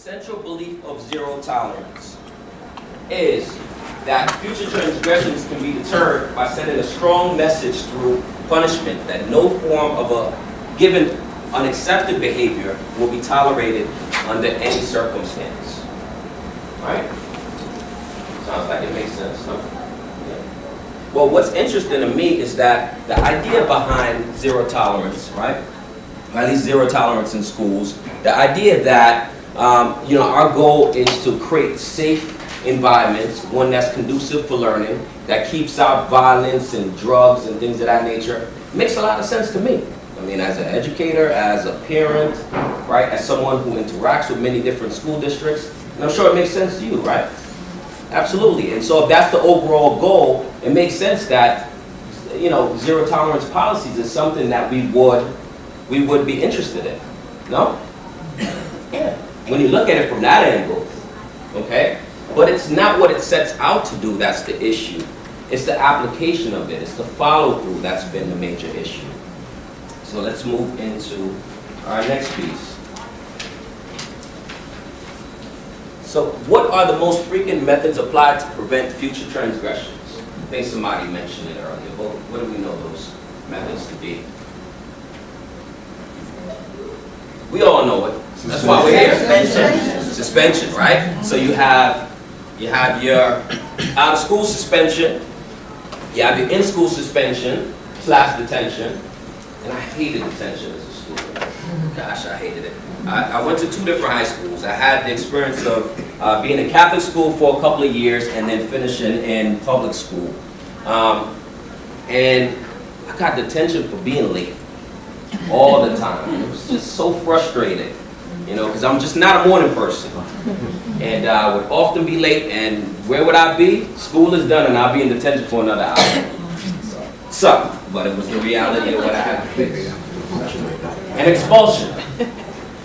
central belief of zero tolerance is that future transgressions can be deterred by sending a strong message through punishment that no form of a given unaccepted behavior will be tolerated under any circumstance. Right? Sounds like it makes sense, huh? Yeah. Well, what's interesting to me is that the idea behind zero tolerance, right? Or at least zero tolerance in schools, the idea that our goal is to create safe environments, one that's conducive for learning, that keeps out violence and drugs and things of that nature, makes a lot of sense to me. I mean, as an educator, as a parent, right, as someone who interacts with many different school districts, and I'm sure it makes sense to you, right? Absolutely. And so if that's the overall goal, it makes sense that, zero tolerance policies is something that we would be interested in. No? Yeah. When you look at it from that angle, okay? But it's not what it sets out to do that's the issue. It's the application of it. It's the follow-through that's been the major issue. So let's move into our next piece. So what are the most frequent methods applied to prevent future transgressions? I think somebody mentioned it earlier, but what do we know those methods to be? We all know it. That's why we're here. Suspension, right? So you have your out-of-school suspension, you have your in-school suspension / detention, and I hated detention as a student. Gosh, I hated it. I went to 2 different high schools. I had the experience of being in Catholic school for a couple of years and then finishing in public school. And I got detention for being late all the time. It was just so frustrating, because I'm just not a morning person. And I would often be late, and where would I be? School is done, and I'll be in detention for another hour. But it was the reality of what I had to face. And expulsion,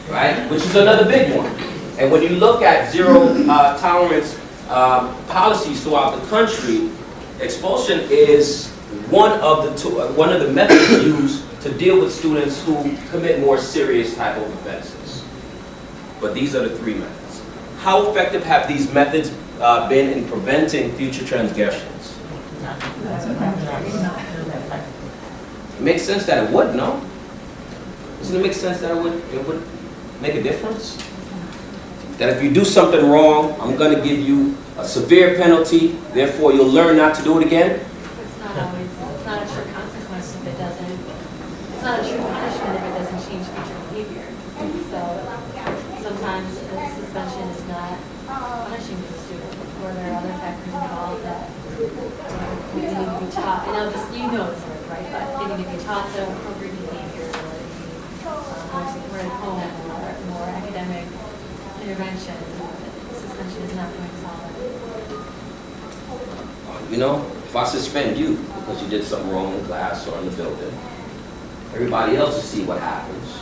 right? Which is another big one. And when you look at zero tolerance policies throughout the country, expulsion is one of the methods used to deal with students who commit more serious type of offenses. But these are the 3 methods. How effective have these methods been in preventing future transgressions? It makes sense that it would, no? Doesn't it make sense that it would make a difference? That if you do something wrong, I'm going to give you a severe penalty, therefore you'll learn not to do it again? It's not a true consequence if it doesn't, it's not a true punishment if it doesn't change future behavior. So sometimes suspension is not punishing the student, or there are other factors involved that they need to be taught. And this, right? But they need to be taught the appropriate behavior, or they need more support at home, or more academic intervention. Suspension is not going to solve it. If I suspend you because you did something wrong in class or in the building, everybody else will see what happens.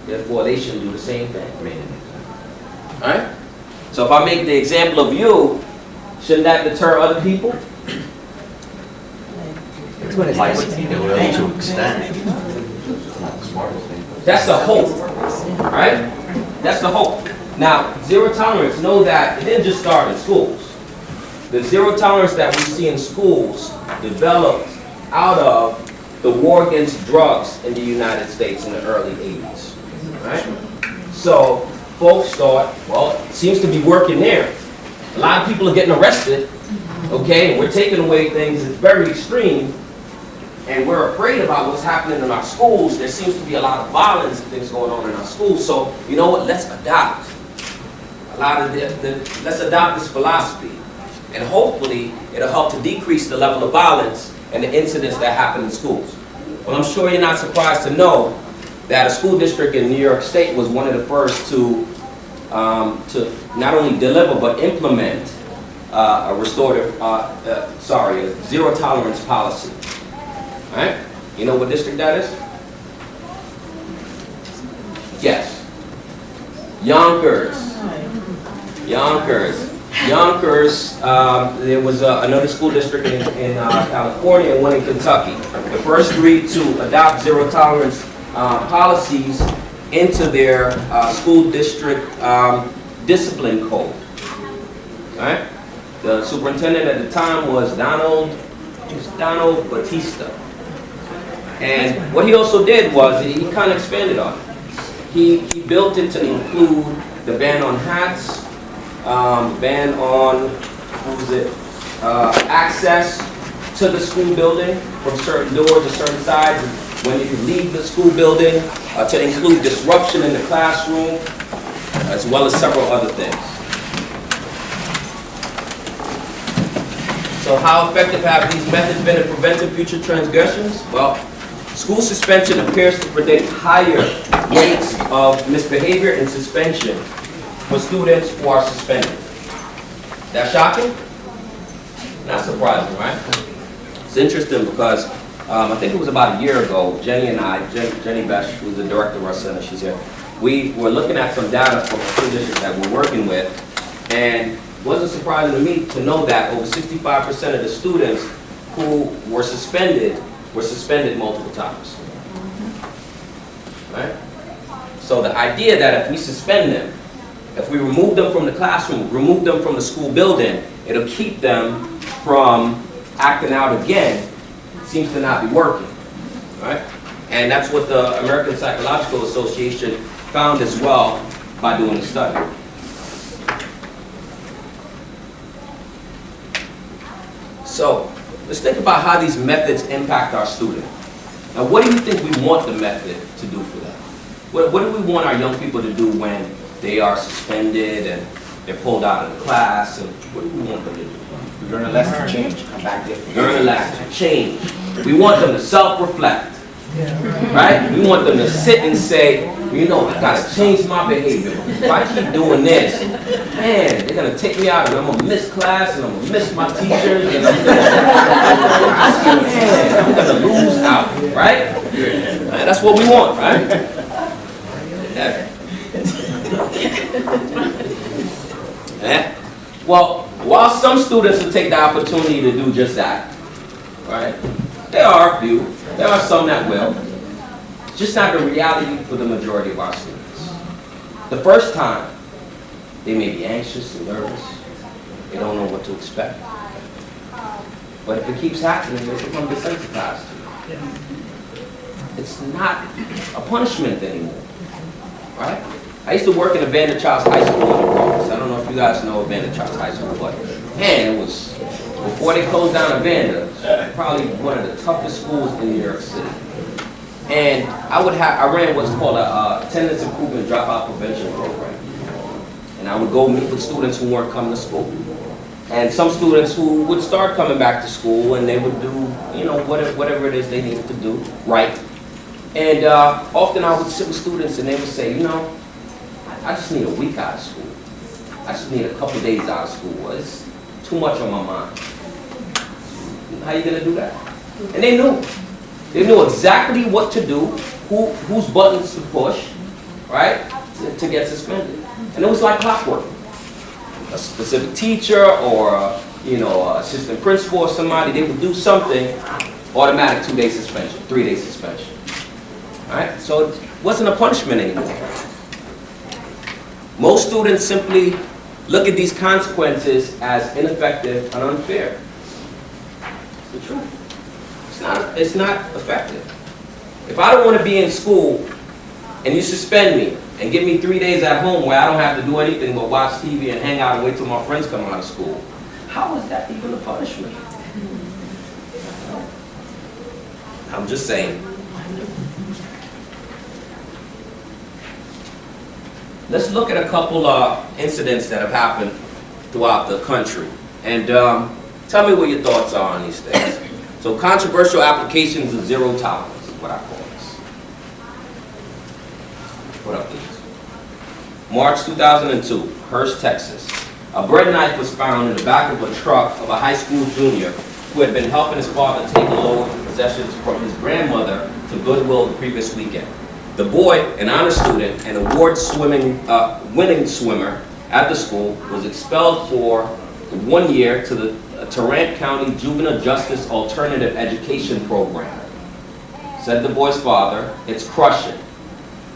Therefore, they shouldn't do the same thing. All right? So if I make the example of you, shouldn't that deter other people? That's the hope, right? That's the hope. Now, zero tolerance, know that it didn't just start in schools. The zero tolerance that we see in schools developed out of the war against drugs in the United States in the early 80s, right? So folks thought, well, it seems to be working there. A lot of people are getting arrested, okay, and we're taking away things. It's very extreme. And we're afraid about what's happening in our schools. There seems to be a lot of violence and things going on in our schools. So, you know what? Let's adopt let's adopt this philosophy. And hopefully, it'll help to decrease the level of violence and the incidents that happen in schools. Well, I'm sure you're not surprised to know that a school district in New York State was one of the first to not only deliver but implement a zero tolerance policy. All right? You know what district that is? Yes. Yonkers. There was another school district in California and one in Kentucky. The first 3 to adopt zero tolerance policies into their school district discipline code. Right? The superintendent at the time was Donald Batista. And what he also did was he kind of expanded on it. He built it to include the ban on hats, ban on, access to the school building from certain doors or certain sides, when you can leave the school building, to include disruption in the classroom, as well as several other things. So how effective have these methods been in preventing future transgressions? Well, school suspension appears to predict higher rates of misbehavior and suspension for students who are suspended. That shocking? Not surprising, right? It's interesting because I think it was about a year ago, Jenny and I, Jenny Besh, who's the director of our center, she's here, we were looking at some data from school districts that we're working with, and it wasn't surprising to me to know that over 65% of the students who were suspended multiple times. Right? So the idea that if we suspend them, if we remove them from the classroom, remove them from the school building, it'll keep them from acting out again, seems to not be working. Right? And that's what the American Psychological Association found as well by doing the study. So let's think about how these methods impact our students. Now, what do you think we want the method to do for them? What do we want our young people to do when they are suspended and they're pulled out of the class? And what do we want them to do? Learn a lesson, change, come back different. Learn a lesson, change. We want them to self-reflect. Right? We want them to sit and say, you know, I gotta change my behavior. If I keep doing this, man, they're gonna take me out and I'm gonna miss class and I'm gonna miss my teachers and I'm gonna lose out, right? That's what we want, right? Yeah. Well, while some students will take the opportunity to do just that, right? There are a few. There are some that will. It's just not the reality for the majority of our students. The first time, they may be anxious and nervous. They don't know what to expect. But if it keeps happening, they become desensitized to it. It's not a punishment anymore, right? I used to work in Abandoned Child's High School in the Bronx. I don't know if you guys know Abandoned Child's High School, but man, it was, before they closed down Abandoned, probably one of the toughest schools in New York City. And I ran what's called a attendance improvement dropout prevention program. And I would go meet with students who weren't coming to school. And some students who would start coming back to school and they would do, you know, whatever it is they needed to do, right? And often I would sit with students and they would say, you know, I just need a week out of school. I just need a couple days out of school. It's too much on my mind. How are you gonna do that? And they knew. They knew exactly what to do, whose buttons to push, right, to get suspended. And it was like clockwork. A specific teacher or, you know, assistant principal or somebody, they would do something, automatic 2-day suspension, 3-day suspension. All right? So it wasn't a punishment anymore. Most students simply look at these consequences as ineffective and unfair. It's the truth. It's not effective. If I don't want to be in school and you suspend me and give me 3 days at home where I don't have to do anything but watch TV and hang out and wait till my friends come out of school, how is that even a punishment? I'm just saying. Let's look at a couple incidents that have happened throughout the country. And tell me what your thoughts are on these things. So controversial applications of zero tolerance is what I call this. What up, please? March 2002, Hurst, Texas. A bread knife was found in the back of a truck of a high school junior who had been helping his father take a load of possessions from his grandmother to Goodwill the previous weekend. The boy, an honor student and award-winning swimmer at the school, was expelled for 1 year to the Tarrant County Juvenile Justice Alternative Education Program. Said the boy's father, "It's crushing.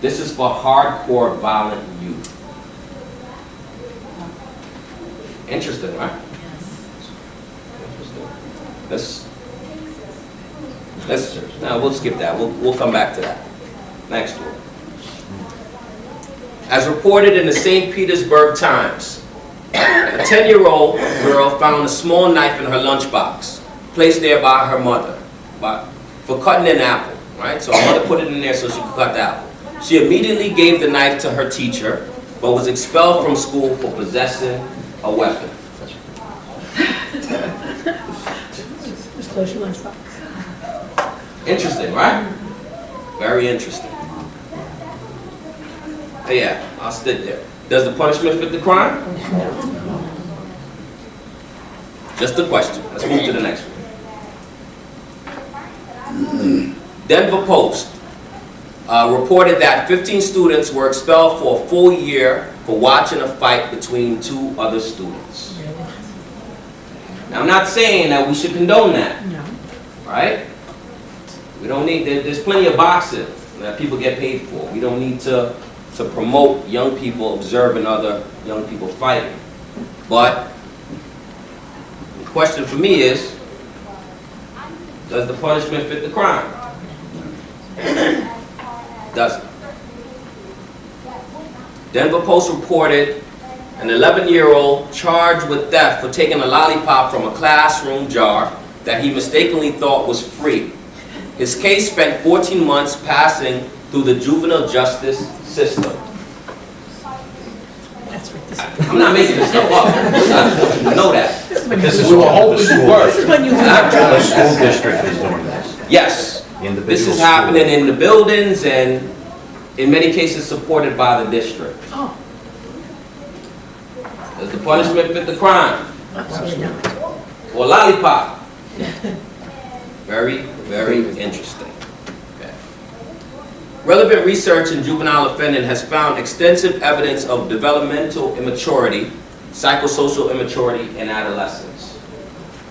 This is for hardcore violent youth." Interesting, right? Yes. No, we'll skip that. We'll come back to that. Next one. As reported in the St. Petersburg Times, a 10-year-old girl found a small knife in her lunchbox, placed there by her mother, for cutting an apple, right? So her mother put it in there so she could cut the apple. She immediately gave the knife to her teacher, but was expelled from school for possessing a weapon. Just close your lunchbox. Interesting, right? Very interesting. Yeah, I'll stick there. Does the punishment fit the crime? Just a question. Let's move to the next one. Denver Post reported that 15 students were expelled for a full year for watching a fight between two other students. Now, I'm not saying that we should condone that, No. right? We don't need, there's plenty of boxing that people get paid for. We don't need to promote young people observing other young people fighting. But the question for me is, does the punishment fit the crime? Doesn't. Denver Post reported an 11-year-old charged with theft for taking a lollipop from a classroom jar that he mistakenly thought was free. His case spent 14 months passing through the juvenile justice system. That's what this I'm not making this stuff up. I know that. This is all the school This is when you The school district is doing this. Yes, Individual this is school. happening in the buildings and in many cases supported by the district. Oh, Does the punishment fit the crime? absolutely not. Or lollipop? Very, very interesting. Okay. Relevant research in juvenile offending has found extensive evidence of developmental immaturity, psychosocial immaturity in adolescents.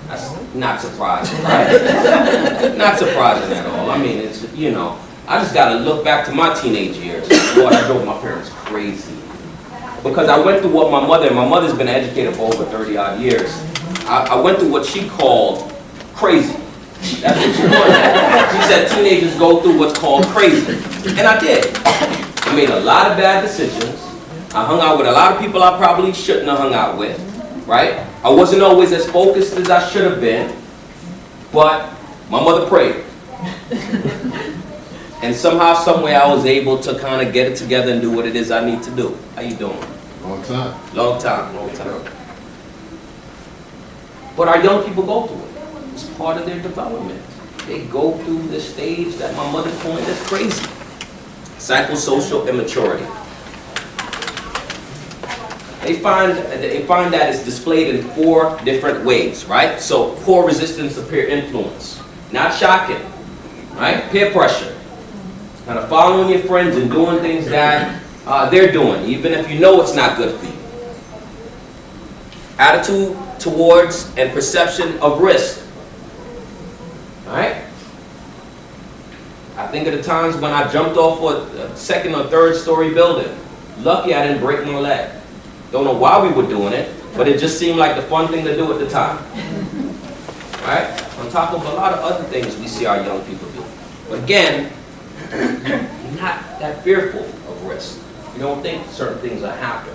That's not surprising, right? Not surprising at all. I mean, it's, you know, I just gotta look back to my teenage years. Lord, I drove my parents crazy. Because I went through what my mother's been an educator for over 30-odd years. I went through what she called crazy. That's what she called it. She said teenagers go through what's called crazy. And I did. I made a lot of bad decisions. I hung out with a lot of people I probably shouldn't have hung out with, right? I wasn't always as focused as I should have been, but my mother prayed. And somehow, someway, I was able to kind of get it together and do what it is I need to do. How you doing? Long time. Long time, long time. But our young people go through it. It's part of their development. They go through this stage that my mother coined as crazy. Psychosocial immaturity. They find that it's displayed in 4 different ways, right? So, core resistance to peer influence. Not shocking, right? Peer pressure. Kind of following your friends and doing things that they're doing, even if you know it's not good for you. Attitude towards and perception of risk. Alright? I think of the times when I jumped off a 2nd or 3rd story building. Lucky I didn't break my leg. Don't know why we were doing it, but it just seemed like the fun thing to do at the time. Alright? On top of a lot of other things we see our young people do. But again, not that fearful of risk. You don't think certain things will happen.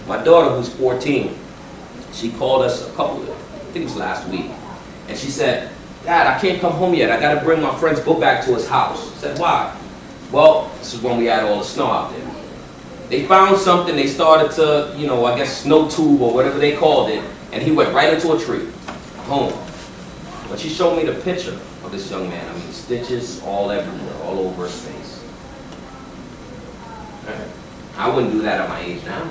My daughter, who's 14, she called us I think it was last week, and she said, "Dad, I can't come home yet. I got to bring my friend's book back to his house." I said, "Why?" "Well, this is when we had all the snow out there. They found something, they started to, you know, I guess snow tube or whatever they called it, and he went right into a tree, home." But she showed me the picture of this young man. I mean, stitches all everywhere, all over his face. I wouldn't do that at my age now.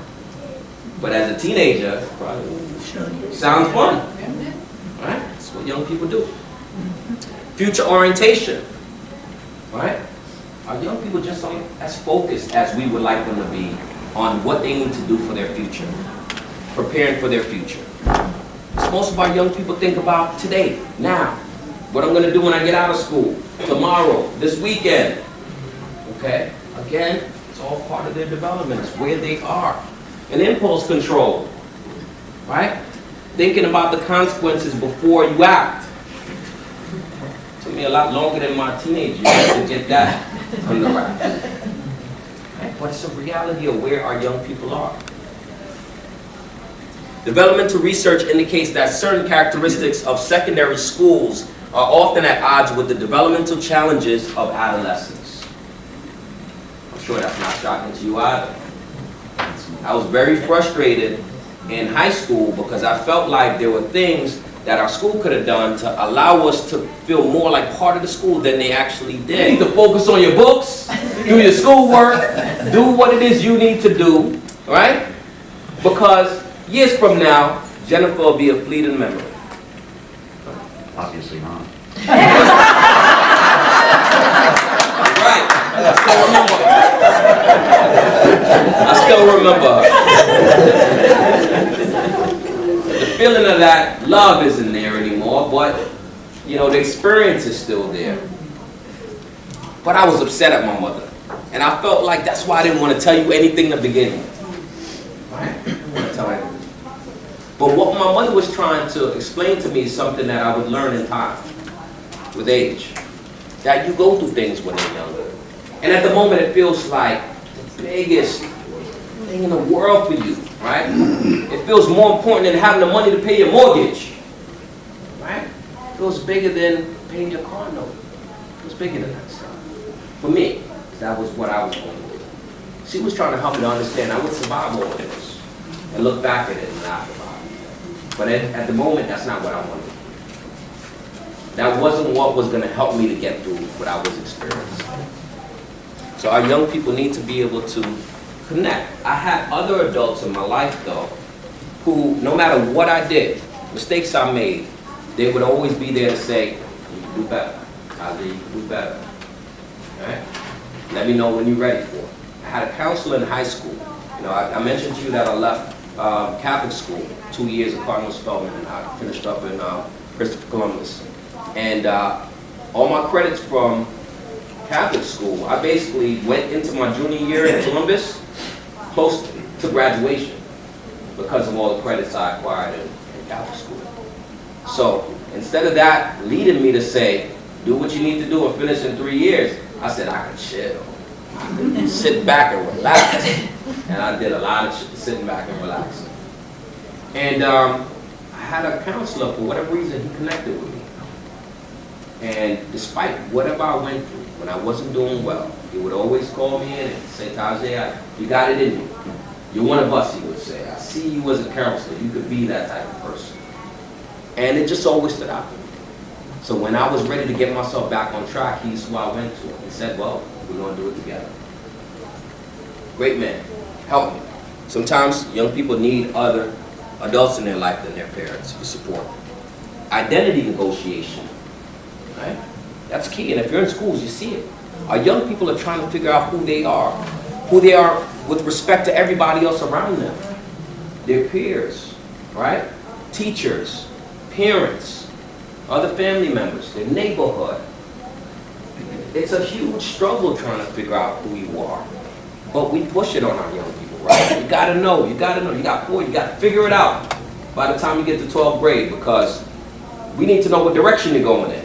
But as a teenager, probably sounds fun. Right? That's what young people do. Future orientation. Right? Are young people just aren't as focused as we would like them to be on what they need to do for their future? Preparing for their future. So most of our young people think about today, now. What I'm going to do when I get out of school. Tomorrow. This weekend. Okay? Again, it's all part of their development. It's where they are. And impulse control. right? Thinking about the consequences before you act. Took me a lot longer than my teenage years to get that under wraps. But it's a reality of where our young people are. Developmental research indicates that certain characteristics of secondary schools are often at odds with the developmental challenges of adolescence. I'm sure that's not shocking to you either. I was very frustrated in high school because I felt like there were things that our school could have done to allow us to feel more like part of the school than they actually did. You need to focus on your books, do your schoolwork, do what it is you need to do, right? Because years from now, Jennifer will be a fleeting memory. Obviously not. Right. I still remember her. The feeling of that love isn't there anymore, but you know, the experience is still there. But I was upset at my mother. And I felt like that's why I didn't want to tell you anything in the beginning. Right? I didn't want to tell anything. But what my mother was trying to explain to me is something that I would learn in time, with age. That you go through things when you're younger. And at the moment it feels like the biggest thing in the world for you, right? It feels more important than having the money to pay your mortgage, right? It feels bigger than paying your car note. It feels bigger than that stuff. For me, that was what I was going through. She was trying to help me to understand I would survive all of this and look back at it and laugh about it. But at the moment, that's not what I wanted. That wasn't what was going to help me to get through what I was experiencing. So our young people need to be able to connect. I had other adults in my life, though, who, no matter what I did, mistakes I made, they would always be there to say, you can do better. Tajaé, you can do better. Right? Let me know when you're ready for it. I had a counselor in high school. You know, I mentioned to you that I left Catholic school, 2 years at Cardinal Spellman, and I finished up in Christopher Columbus. And all my credits from Catholic school, I basically went into my junior year in Columbus close to graduation because of all the credits I acquired in Catholic school. So instead of that leading me to say, do what you need to do and finish in 3 years, I said I can chill. I can sit back and relax. And I did a lot of sitting back and relaxing. And I had a counselor, for whatever reason, he connected with me. And despite whatever I went through, when I wasn't doing well, he would always call me in and say, Tajaé, you got it in you. You're one of us, he would say. I see you as a counselor. You could be that type of person. And it just always stood out to me. So when I was ready to get myself back on track, he's who I went to. He said, well, we're going to do it together. Great man. Help me. Sometimes young people need other adults in their life than their parents for support. Identity negotiation. Right? That's key. And if you're in schools, you see it. Our young people are trying to figure out who they are with respect to everybody else around them. Their peers, right? Teachers, parents, other family members, their neighborhood. It's a huge struggle trying to figure out who you are. But we push it on our young people, right? You gotta know, you got 4, you gotta figure it out by the time you get to 12th grade, because we need to know what direction you're going in.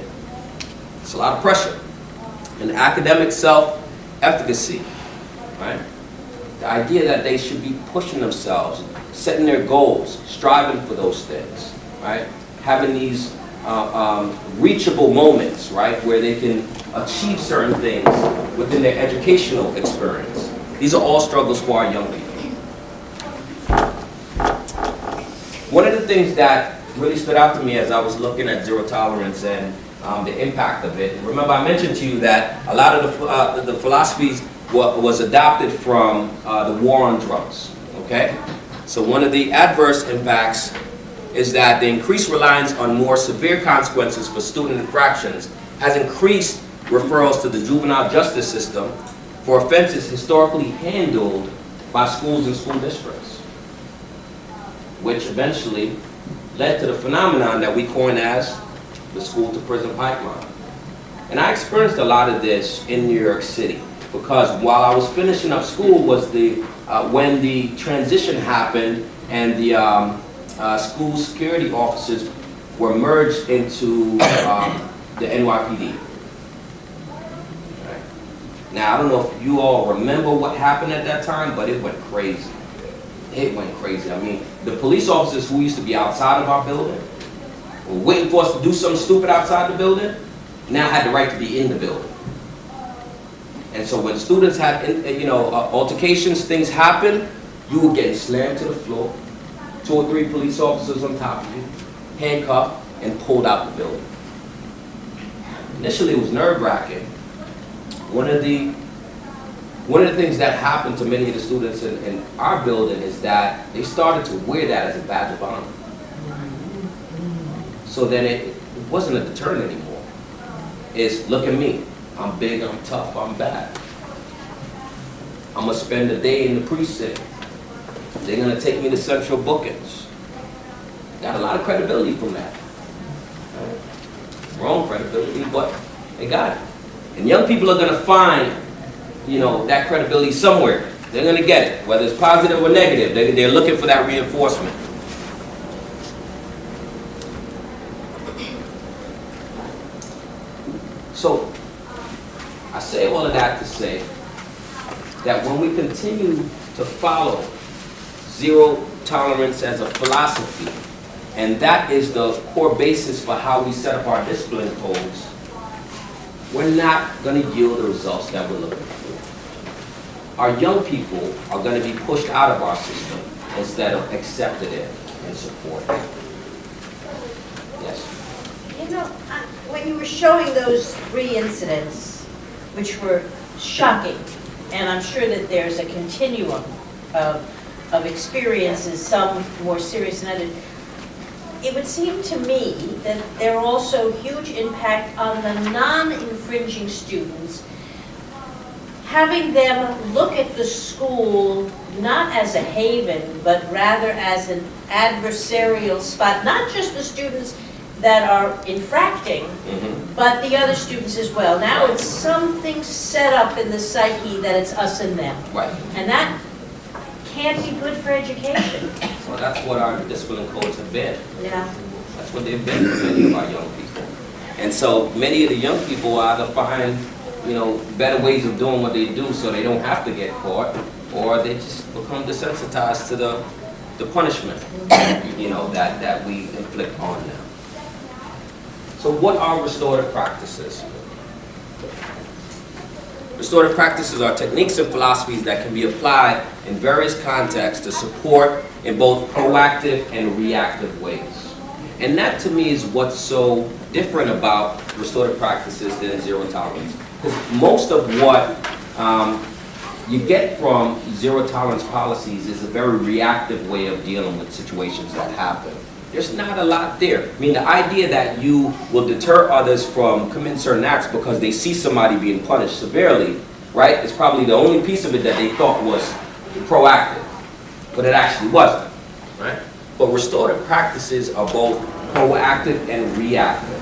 It's a lot of pressure. And academic self-efficacy, right? The idea that they should be pushing themselves, setting their goals, striving for those things, right? Having these reachable moments, right, where they can achieve certain things within their educational experience. These are all struggles for our young people. One of the things that really stood out to me as I was looking at zero tolerance and the impact of it, remember I mentioned to you that a lot of the philosophies was adopted from the war on drugs, okay? So one of the adverse impacts is that the increased reliance on more severe consequences for student infractions has increased referrals to the juvenile justice system for offenses historically handled by schools and school districts, which eventually led to the phenomenon that we coin as the school to prison pipeline. And I experienced a lot of this in New York City, because while I was finishing up school was when the transition happened and the school security officers were merged into the NYPD. Right. Now, I don't know if you all remember what happened at that time, but it went crazy. It went crazy. I mean, the police officers who used to be outside of our building, were waiting for us to do something stupid outside the building, now had the right to be in the building. And so when students had, altercations, things happen, you were getting slammed to the floor, 2 or 3 police officers on top of you, handcuffed, and pulled out the building. Initially, it was nerve-wracking. One of the things that happened to many of the students in our building is that they started to wear that as a badge of honor. So then it wasn't a deterrent anymore. It's, look at me. I'm big, I'm tough, I'm bad. I'm gonna spend a day in the precinct. They're gonna take me to central bookings. Got a lot of credibility from that. Wrong credibility, but they got it. And young people are gonna find, that credibility somewhere. They're gonna get it, whether it's positive or negative. They're looking for that reinforcement. So, I say all of that to say that when we continue to follow zero tolerance as a philosophy, and that is the core basis for how we set up our discipline codes, we're not going to yield the results that we're looking for. Our young people are going to be pushed out of our system instead of accepted in and supported. Yes? When you were showing those 3 incidents, which were shocking, and I'm sure that there's a continuum of experiences, some more serious than others, it would seem to me that there are also huge impact on the non-infringing students, having them look at the school not as a haven, but rather as an adversarial spot, not just the students that are infracting, but the other students as well. Now it's something set up in the psyche that it's us and them. Right. And that can't be good for education. So that's what our discipline codes have been. Yeah. That's what they've been for many of our young people. And so many of the young people either find, better ways of doing what they do so they don't have to get caught, or they just become desensitized to the punishment, that we inflict on them. So what are restorative practices? Restorative practices are techniques and philosophies that can be applied in various contexts to support in both proactive and reactive ways. And that to me is what's so different about restorative practices than zero tolerance. Because most of what you get from zero tolerance policies is a very reactive way of dealing with situations that happen. There's not a lot there. I mean, the idea that you will deter others from committing certain acts because they see somebody being punished severely, right, is probably the only piece of it that they thought was proactive, but it actually wasn't, right? But restorative practices are both proactive and reactive.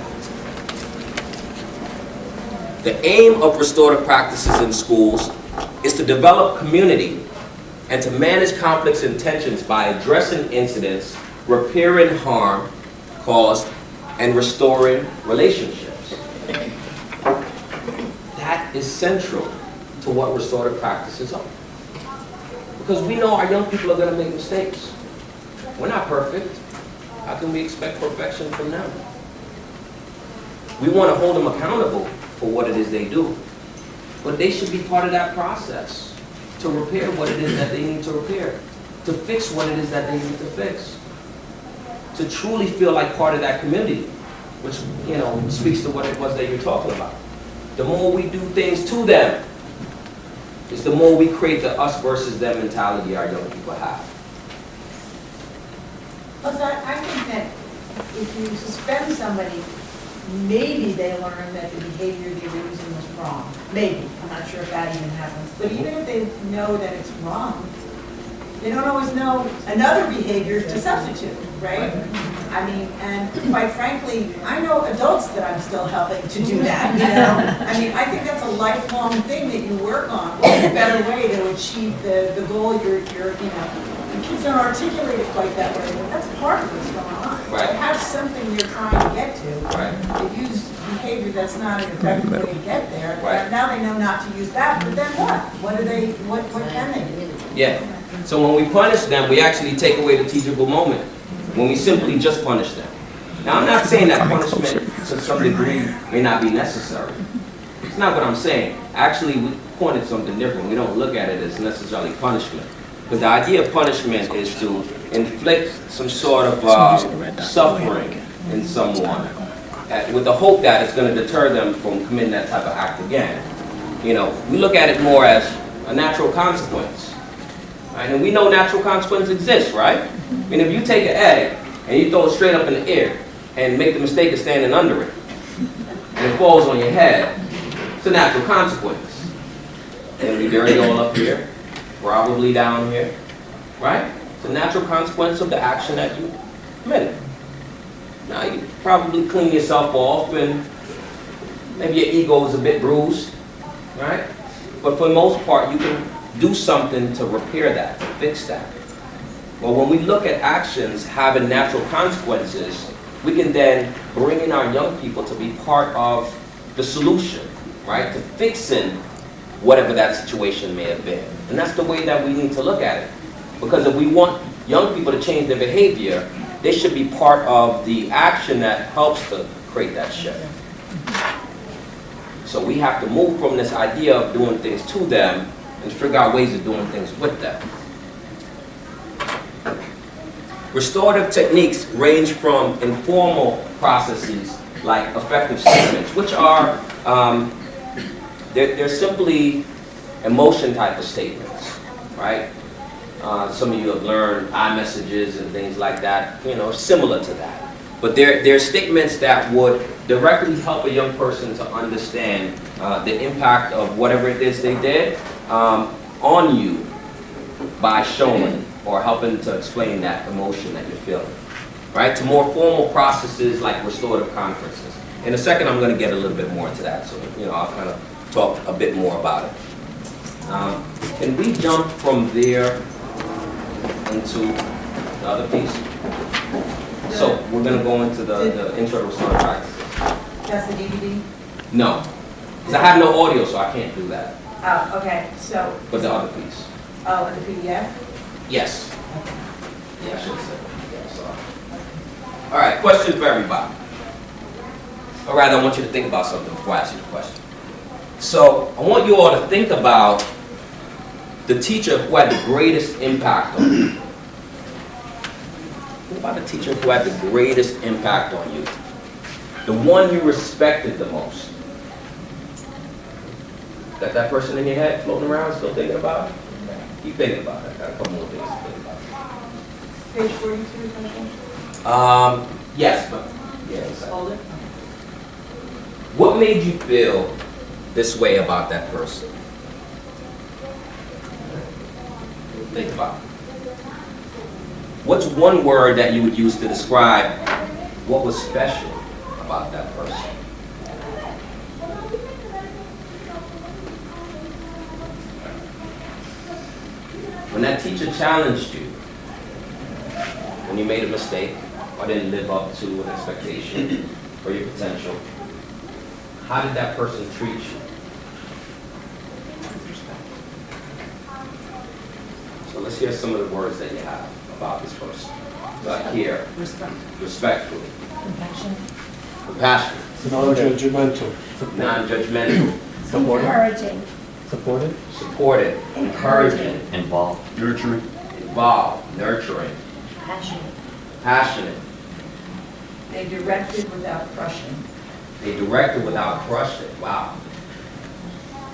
The aim of restorative practices in schools is to develop community and to manage conflicts and tensions by addressing incidents, repairing harm caused, and restoring relationships. That is central to what restorative practices are. Because we know our young people are going to make mistakes. We're not perfect. How can we expect perfection from them? We want to hold them accountable for what it is they do. But they should be part of that process to repair what it is that they need to repair, to fix what it is that they need to fix, to truly feel like part of that community, which, speaks to what it was that you're talking about. The more we do things to them, is the more we create the us versus them mentality our young people have. Plus, I think that if you suspend somebody, maybe they learn that the behavior they were using was wrong. Maybe. I'm not sure if that even happens. But even if they know that it's wrong, they don't always know another behavior to substitute, right? I mean, and quite frankly, I know adults that I'm still helping to do that, I mean, I think that's a lifelong thing that you work on. What's a better way to achieve the goal you're kids don't articulate it quite that way, but that's part of what's going on. Right. They have something they're trying to get to. Right. They use behavior that's not an effective way to get there. Right. And now they know not to use that, but then what? What can they do? Yeah. So when we punish them, we actually take away the teachable moment. When we simply just punish them. Now, I'm not saying that punishment to some degree may not be necessary. It's not what I'm saying. Actually, we pointed something different. We don't look at it as necessarily punishment. Because the idea of punishment is to inflict some sort of suffering in someone with the hope that it's going to deter them from committing that type of act again. You know, we look at it more as a natural consequence. Right? And we know natural consequences exist, right? I mean, if you take an egg and you throw it straight up in the air and make the mistake of standing under it, and it falls on your head, it's a natural consequence. It'll be dirty all up here, probably down here, right? It's a natural consequence of the action that you committed. Now, you probably clean yourself off and maybe your ego is a bit bruised, right? But for the most part, you can do something to repair that, to fix that. Well, when we look at actions having natural consequences, we can then bring in our young people to be part of the solution, right? To fixing whatever that situation may have been. And that's the way that we need to look at it. Because if we want young people to change their behavior, they should be part of the action that helps to create that shift. So we have to move from this idea of doing things to them and figure out ways of doing things with them. Restorative techniques range from informal processes like affective statements, which are they're simply emotion type of statements, right? Some of you have learned iMessages and things like that, you know, similar to that. But they're statements that would directly help a young person to understand the impact of whatever it is they did on you by showing or helping to explain that emotion that you're feeling, right? To more formal processes like restorative conferences. In a second, I'm going to get a little bit more into that, so you know, I'll kind of talk a bit more about it. Can we jump from there into the other piece? So we're going to go into the intro to restorative practices. That's the DVD? No, because I have no audio, so I can't do that. Oh, okay, so. But the other piece. Oh, and the PDF? Yes. Yeah, I should have said that. Yeah, sorry. All right, question for everybody. Or rather, I want you to think about something before I ask you the question. So I want you all to think about the teacher who had the greatest impact on you. Think about the teacher who had the greatest impact on you. The one you respected the most. Got that person in your head floating around, still thinking about it? Keep thinking about it. I got a couple more things to think about. Page 42, something? Yes, but yeah, exactly. Hold it. What made you feel this way about that person? Think about it. What's one word that you would use to describe what was special about that person? When that teacher challenged you, when you made a mistake or didn't live up to an expectation or your potential, how did that person treat you? So let's hear some of the words that you have about this person. So here, respectfully, compassionate, Non-judgmental. non-judgmental, Encouraging. supportive, encouraging, Involved. Nurturing. involved, nurturing, passionate. They directed without crushing. They directed without crushing. Wow.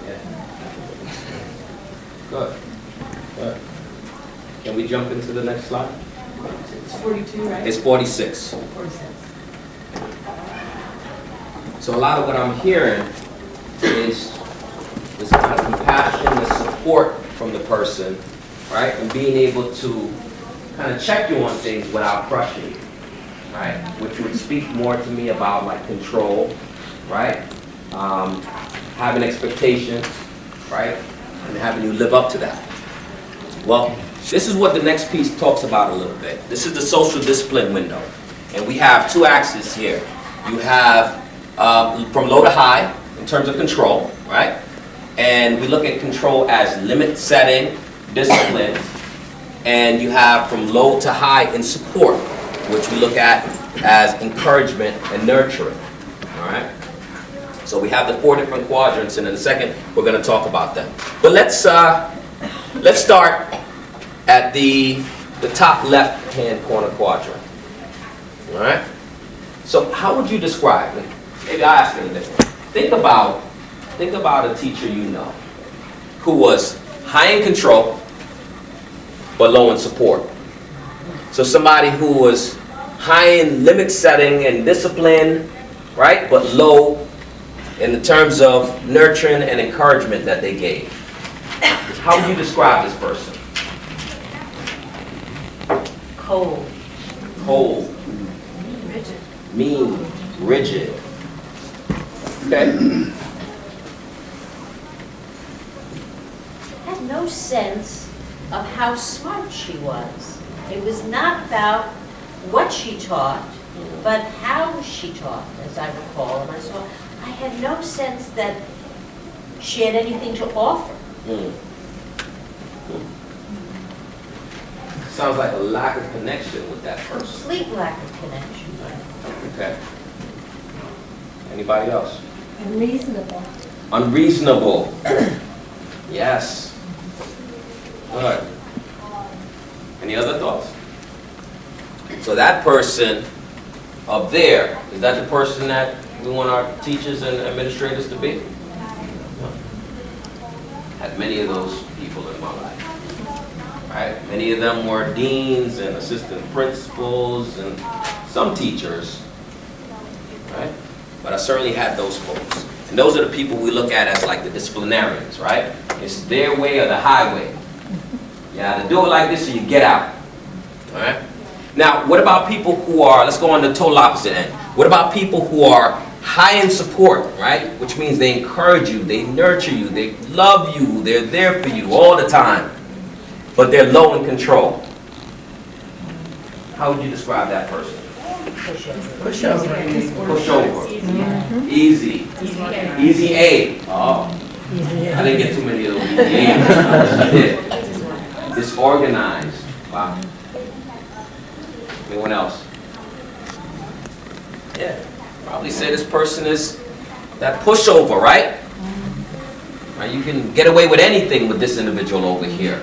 Yeah. Good. Good. Can we jump into the next slide? It's 42, right? It's 46. 46. So a lot of what I'm hearing is this kind of compassion, this support from the person, right? And being able to kind of check you on things without crushing you, right? Which would speak more to me about like control, right? Having expectations, right? And having you live up to that. Well, This is what the next piece talks about a little bit. This is the social discipline window. And we have two axes here. You have from low to high in terms of control, right? And we look at control as limit setting, discipline. And you have from low to high in support, which we look at as encouragement and nurturing, all right? So we have the 4 different quadrants, and in a second, we're gonna talk about them. But let's start at the top left-hand corner quadrant, all right? So how would you describe it? Maybe I'll ask it a different. Think about a teacher you know who was high in control, but low in support. So somebody who was high in limit setting and discipline, right? But low in the terms of nurturing and encouragement that they gave. How would you describe this person? Cold. Cold. Rigid. Mean. Rigid. Okay. Had no sense of how smart she was. It was not about what she taught, but how she taught, as I recall. And I had no sense that she had anything to offer. Sounds like a lack of connection with that person. Complete lack of connection. Okay. Anybody else? Unreasonable. Unreasonable. Yes. Good. Any other thoughts? So that person up there, is that the person that we want our teachers and administrators to be? No. Had many of those people in my life. Right? Many of them were deans and assistant principals and some teachers. Right? But I certainly had those folks. And those are the people we look at as like the disciplinarians, right? It's their way or the highway. You either do it like this or you get out. All right? Now, what about people who are, let's go on the total opposite end. What about people who are high in support, right? Which means they encourage you, they nurture you, they love you, they're there for you all the time. But they're low in control. How would you describe that person? Pushover. Easy. Easy A. Oh. I didn't get too many of those easy A's. I did. Disorganized. Wow. Anyone else? Yeah. Probably say this person is that pushover, right? Right? You can get away with anything with this individual over here.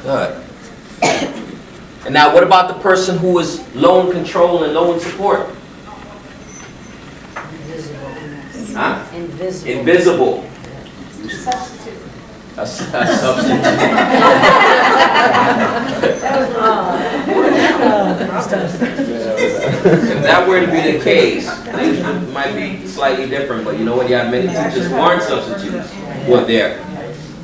Good. And now what about the person who is low in control and low in support? Invisible. Huh? Invisible. Invisible. Substitute. A substitute. If that were to be the case, things might be slightly different, but you know what? You have many teachers who aren't substitutes who are there.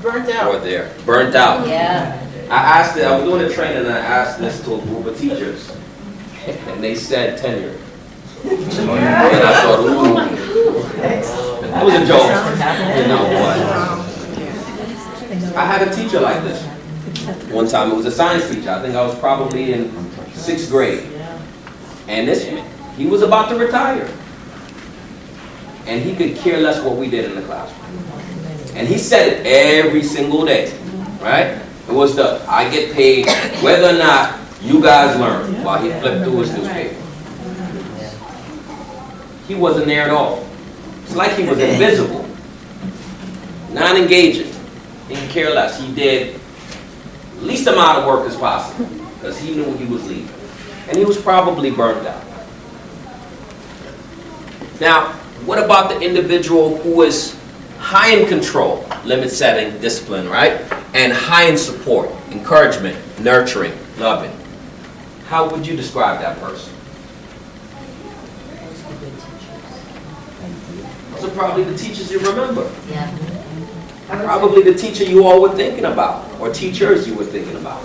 Burnt out. Who are there. Burnt out. Yeah. I asked it, I was doing a training and I asked this to a group of teachers. And they said tenure. And I thought, ooh. It was a joke. You know what? I had a teacher like this. One time, it was a science teacher. I think I was probably in 6th grade. And he was about to retire. And he could care less what we did in the classroom. And he said it every single day, right? It was I get paid whether or not you guys learn, while he flipped through his newspaper. He wasn't there at all. It's like he was invisible, non-engaging. He didn't care less. He did least amount of work as possible because he knew he was leaving. And he was probably burned out. Now, what about the individual who is high in control, limit setting, discipline, right? And high in support, encouragement, nurturing, loving. How would you describe that person? Those are probably the teachers you remember. Yeah. Probably the teacher you all were thinking about, or teachers you were thinking about.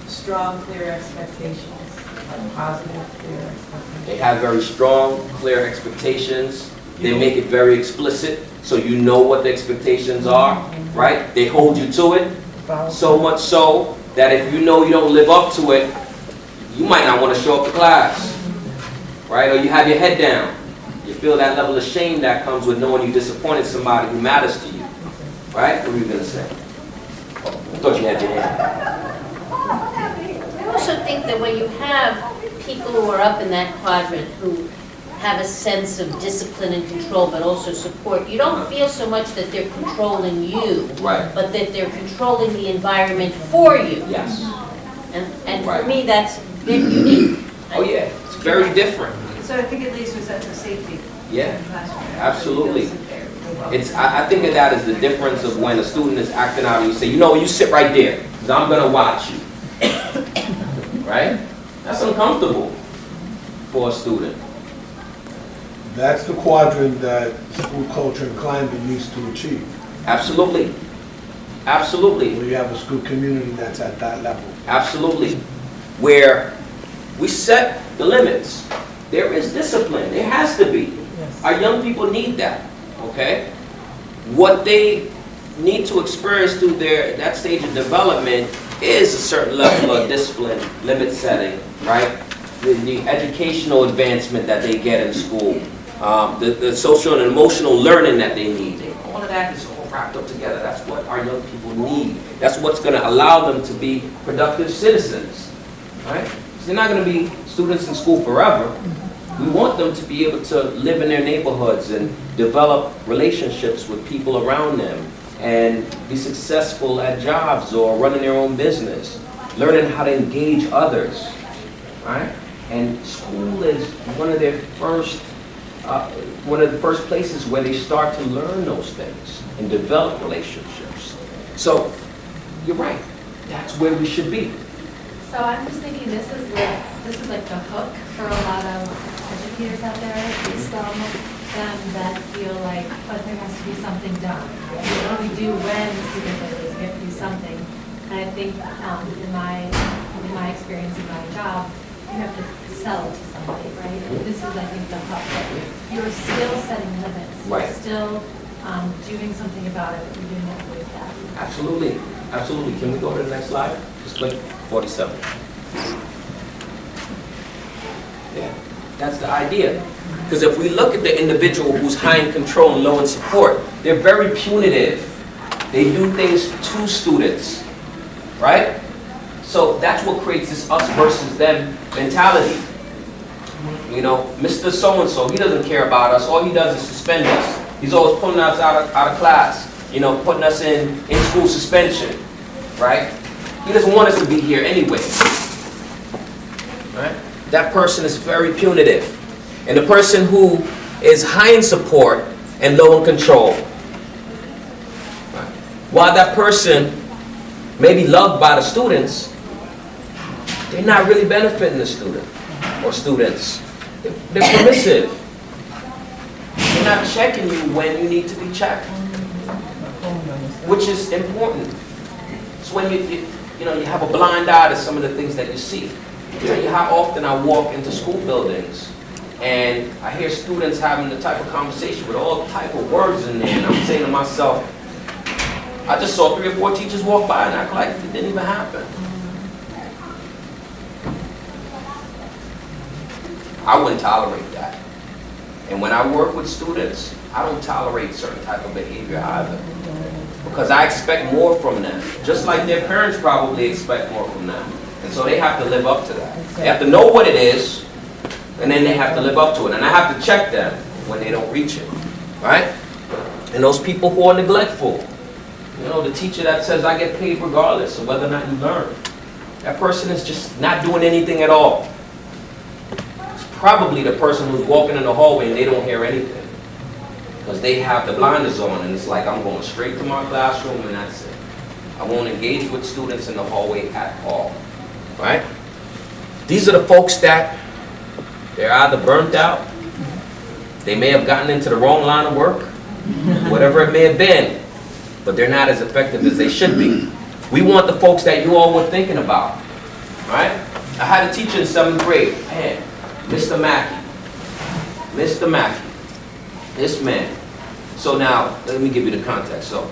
Strong, clear expectations, like positive, clear expectations. They have very strong, clear expectations. They make it very explicit, so you know what the expectations are, right? They hold you to it, so much so that if you know you don't live up to it, you might not want to show up to class, right? Or you have your head down. You feel that level of shame that comes with knowing you disappointed somebody who matters to you, right? What were you going to say? I thought you had your hand. I also think that when you have people who are up in that quadrant who have a sense of discipline and control, but also support, you don't feel so much that they're controlling you, Right. but that they're controlling the environment for you. Yes. And Right. for me, that's very unique. Oh yeah, it's very different. So I think it leads to a sense of safety Yeah, in the classroom. absolutely. Everybody feels safe there. It's, I think of that as the difference of when a student is acting out and you say, you know, you sit right there, because I'm going to watch you. Right? That's uncomfortable for a student. That's the quadrant that school culture and climate needs to achieve. Absolutely. Absolutely. Where you have a school community that's at that level. Absolutely. Where we set the limits. There is discipline. There has to be. Our young people need that. Okay? What they need to experience through that stage of development is a certain level of discipline, limit setting, right? The educational advancement that they get in school, the social and emotional learning that they need. All of that is all wrapped up together. That's what our young people need. That's what's going to allow them to be productive citizens, right? 'Cause they're not going to be students in school forever. We want them to be able to live in their neighborhoods and develop relationships with people around them and be successful at jobs or running their own business, learning how to engage others, right? And school is one of the first places where they start to learn those things and develop relationships. So, you're right. That's where we should be. So I'm just thinking this is like the hook for a lot of educators out there, some that feel like, but there has to be something done. What do we do when the student does this? We have to do something. And I think in my experience in my job, you have to sell it to somebody, right? This is, I think, the hook. You're still setting limits. Right. You're still doing something about it, but you're doing it with that. Absolutely. Absolutely. Can we go to the next slide? Just click 47. Yeah, that's the idea. Because if we look at the individual who's high in control and low in support, they're very punitive. They do things to students, right? So that's what creates this us versus them mentality. You know, Mr. So-and-so, he doesn't care about us. All he does is suspend us. He's always pulling us out of class, you know, putting us in school suspension, right? He doesn't want us to be here anyway, right? That person is very punitive. And the person who is high in support and low in control, right? While that person may be loved by the students, they're not really benefiting the student or students. They're permissive. They're not checking you when you need to be checked, which is important. It's when you have a blind eye to some of the things that you see. You know, how often I walk into school buildings and I hear students having the type of conversation with all type of words in there, and I'm saying to myself, I just saw 3 or 4 teachers walk by and act like it didn't even happen. I wouldn't tolerate that. And when I work with students, I don't tolerate certain type of behavior either. Because I expect more from them. Just like their parents probably expect more from them. And so they have to live up to that. They have to know what it is, and then they have to live up to it. And I have to check them when they don't reach it. Right? And those people who are neglectful. You know, the teacher that says, I get paid regardless of whether or not you learn. That person is just not doing anything at all. It's probably the person who's walking in the hallway and they don't hear anything. Because they have the blinders on and it's like, I'm going straight to my classroom and that's it. I won't engage with students in the hallway at all. Right? These are the folks that they're either burnt out, they may have gotten into the wrong line of work, whatever it may have been, but they're not as effective as they should be. We want the folks that you all were thinking about. Right? I had a teacher in 7th grade, man, Mr. Mackey. Mr. Mackey. This man. So now, let me give you the context. So,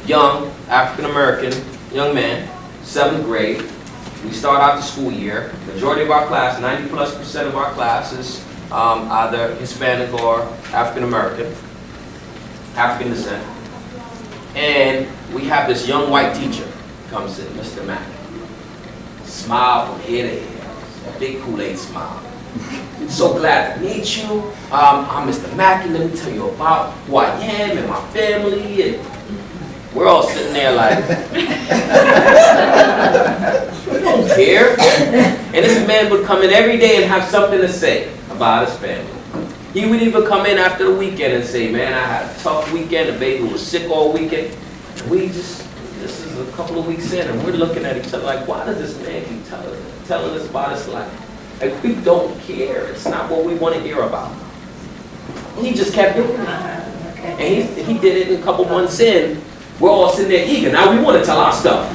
young, African-American, young man, 7th grade. We start out the school year. Majority of our class, 90+% of our classes, either Hispanic or African American, African descent. And we have this young white teacher comes in, Mr. Mack. Smile from ear to ear, a big Kool-Aid smile. So glad to meet you. I'm Mr. Mackey. Let me tell you about who I am and my family. And we're all sitting there like, we don't care. And this man would come in every day and have something to say about his family. He would even come in after the weekend and say, man, I had a tough weekend. The baby was sick all weekend. And this is a couple of weeks in, and we're looking at each other like, why does this man keep telling us about his life? Like, we don't care. It's not what we want to hear about. He just kept doing it. And he did it in a couple months in. We're all sitting there eager. Now we want to tell our stuff,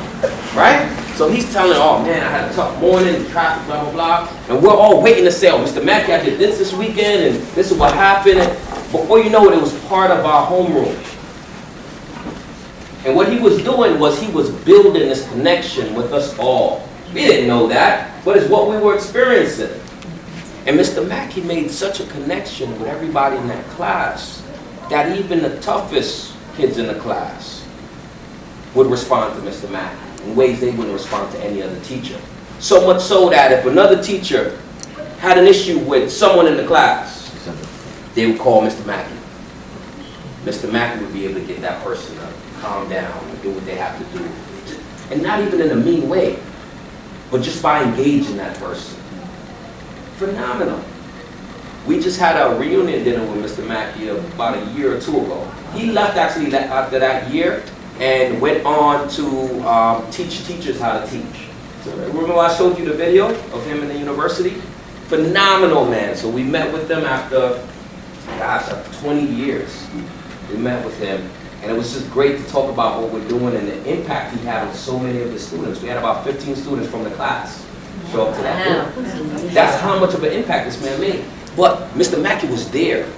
right? So he's telling, oh man, I had a tough morning, traffic, blah, blah, blah. And we're all waiting to say, oh, Mr. Mackey, I did this weekend, and this is what happened. And before you know it, it was part of our homeroom. And what he was doing was he was building this connection with us all. We didn't know that, but it's what we were experiencing. And Mr. Mackey made such a connection with everybody in that class that even the toughest kids in the class would respond to Mr. Mackey in ways they wouldn't respond to any other teacher. So much so that if another teacher had an issue with someone in the class, they would call Mr. Mackey. Mr. Mackey would be able to get that person to calm down and do what they have to do. And not even in a mean way, but just by engaging that person. Phenomenal. We just had a reunion dinner with Mr. Mackey about a year or two ago. He left actually after that year and went on to teach teachers how to teach. So remember I showed you the video of him in the university? Phenomenal man. So we met with them after 20 years. We met with him. And it was just great to talk about what we're doing and the impact he had on so many of the students. We had about 15 students from the class show up to that dinner. That's how much of an impact this man made. But Mr. Mackey was there.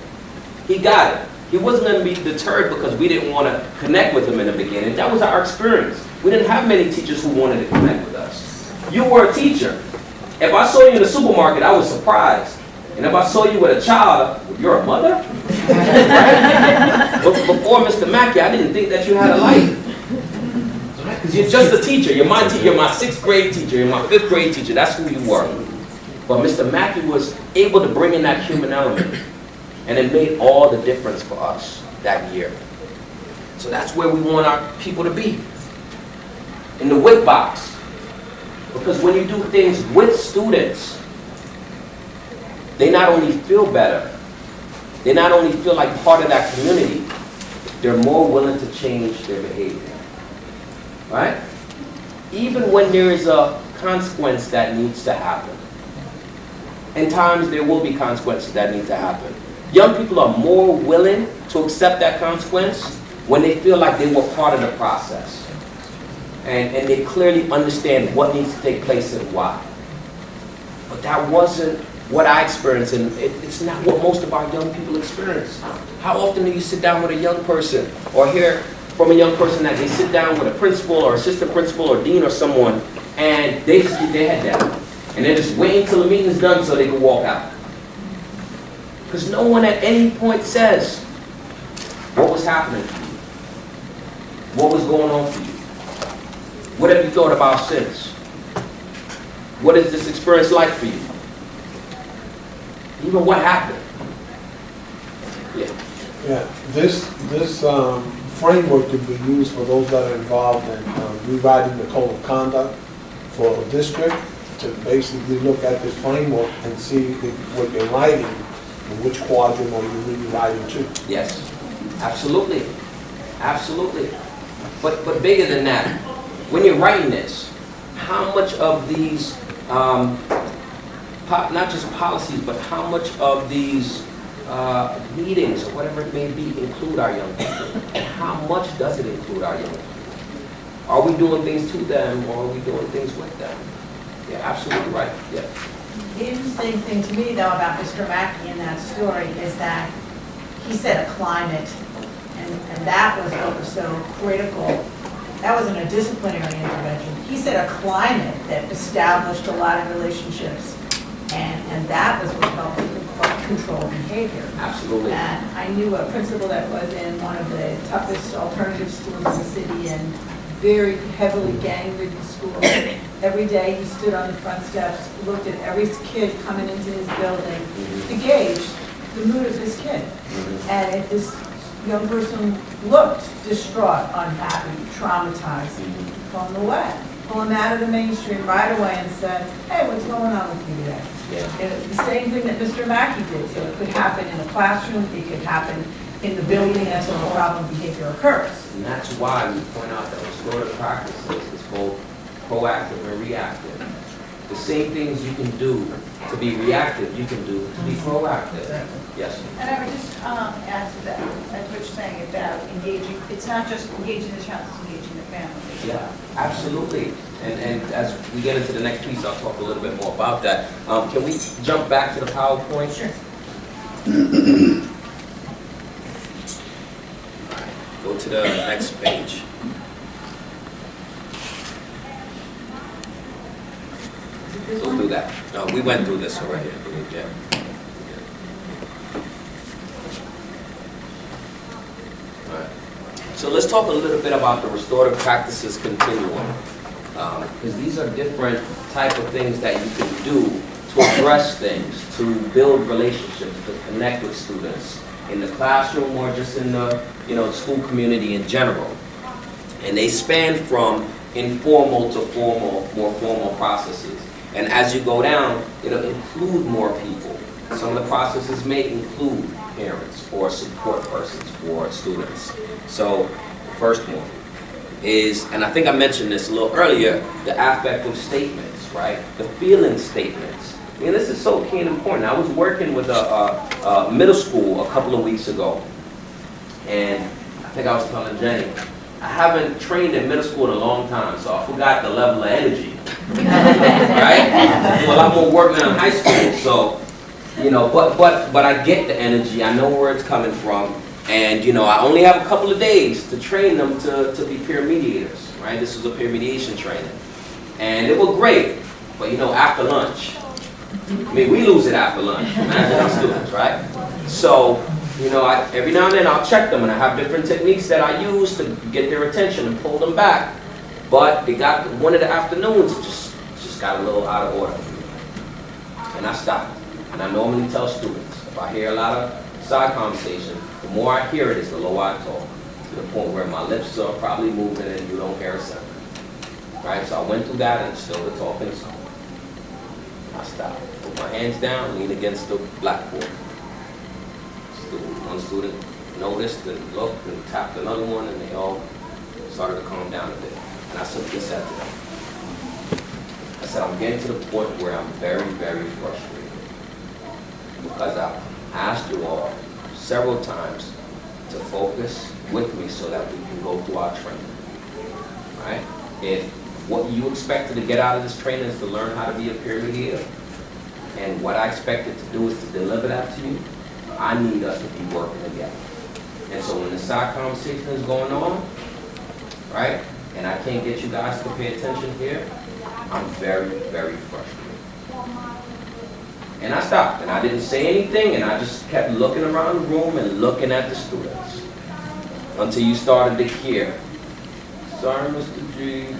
He got it. He wasn't going to be deterred because we didn't want to connect with him in the beginning. That was our experience. We didn't have many teachers who wanted to connect with us. You were a teacher. If I saw you in the supermarket, I was surprised. And if I saw you with a child, you're a mother? Right? But before Mr. Mackey, I didn't think that you had a life. Because you're just a teacher. You're my teacher. You're my 6th grade teacher. You're my 5th grade teacher. That's who you were. But Mr. Mackey was able to bring in that human element. And it made all the difference for us that year. So that's where we want our people to be. In the WIC box. Because when you do things with students, they not only feel better, they not only feel like part of that community, they're more willing to change their behavior. Right? Even when there is a consequence that needs to happen. And times there will be consequences that need to happen. Young people are more willing to accept that consequence when they feel like they were part of the process. And they clearly understand what needs to take place and why. But that wasn't what I experienced, and it's not what most of our young people experience. How often do you sit down with a young person or hear from a young person that they sit down with a principal or assistant principal or dean or someone and they just keep their head down and they're just waiting till the meeting's done so they can walk out? Because no one at any point says what was happening to you, what was going on for you, what have you thought about since, what is this experience like for you? Even what happened? Yeah, this framework could be used for those that are involved in rewriting the code of conduct for a district to basically look at this framework and see what you're writing and which quadrant are you really writing to. Yes, absolutely, absolutely. But bigger than that, when you're writing this, how much of these not just policies, but how much of these meetings or whatever it may be include our young people? And how much does it include our young people? Are we doing things to them or are we doing things with them? Yeah, absolutely right. Yeah. The interesting thing to me, though, about Mr. Mackey in that story is that he said a climate, and that was what was so critical that wasn't a disciplinary intervention. He said a climate that established a lot of relationships, and that was what helped control behavior. Absolutely. And I knew a principal that was in one of the toughest alternative schools in the city and very heavily gang-ridden school. Every day he stood on the front steps, looked at every kid coming into his building to gauge the mood of this kid. And if this young person looked distraught, unhappy, traumatized, pull him away. Pull him out of the mainstream right away and said, hey, what's going on with you today? Yeah. And it's the same thing that Mr. Mackey did. So it could happen in the classroom, it could happen in the building, that's when the problem behavior occurs. And that's why we point out that restorative practices is both proactive and reactive. The same things you can do to be reactive, you can do to be proactive. Yes. And I would just add to that, as what you're saying about engaging, it's not just engaging the child, it's engaging the family. Yeah, absolutely. And as we get into the next piece, I'll talk a little bit more about that. Can we jump back to the PowerPoint? Sure. Go to the next page. We'll do that. No, we went through this already, I believe, yeah. All right. So let's talk a little bit about the restorative practices continuum. Because these are different type of things that you can do to address things, to build relationships, to connect with students in the classroom or just in the school community in general. And they span from informal to formal, more formal processes. And as you go down, it'll include more people. Some of the processes may include parents or support persons for students. So the first one is, and I think I mentioned this a little earlier, the affective statements, right? The feeling statements. And this is so key and important. I was working with a middle school a couple of weeks ago, and I think I was telling Jenny, I haven't trained in middle school in a long time, so I forgot the level of energy, right? I do a lot more work now in high school, so, but I get the energy, I know where it's coming from, and, I only have a couple of days to train them to be peer mediators, right? This was a peer mediation training. And it was great, but, after lunch, we lose it after lunch, imagine our students, right? So, every now and then I'll check them, and I have different techniques that I use to get their attention and pull them back. But they got one of the afternoons, it just got a little out of order. And I stopped. And I normally tell students, if I hear a lot of side conversation, the more I hear it is the lower I talk, to the point where my lips are probably moving and you don't hear a sound. Right? So I went through that and still the talking is on. I stopped. Put my hands down, lean against the blackboard. One student noticed and looked and tapped another one, and they all started to calm down a bit. And I simply said to them, I said, I'm getting to the point where I'm very, very frustrated. Because I've asked you all several times to focus with me so that we can go through our training. Right? If what you expected to get out of this training is to learn how to be a peer mediator, and what I expected to do is to deliver that to you, I need us to be working together. And so when the side conversation is going on, right, and I can't get you guys to pay attention here, I'm very, very frustrated. And I stopped, and I didn't say anything, and I just kept looking around the room and looking at the students until you started to hear, sorry, Mr. G,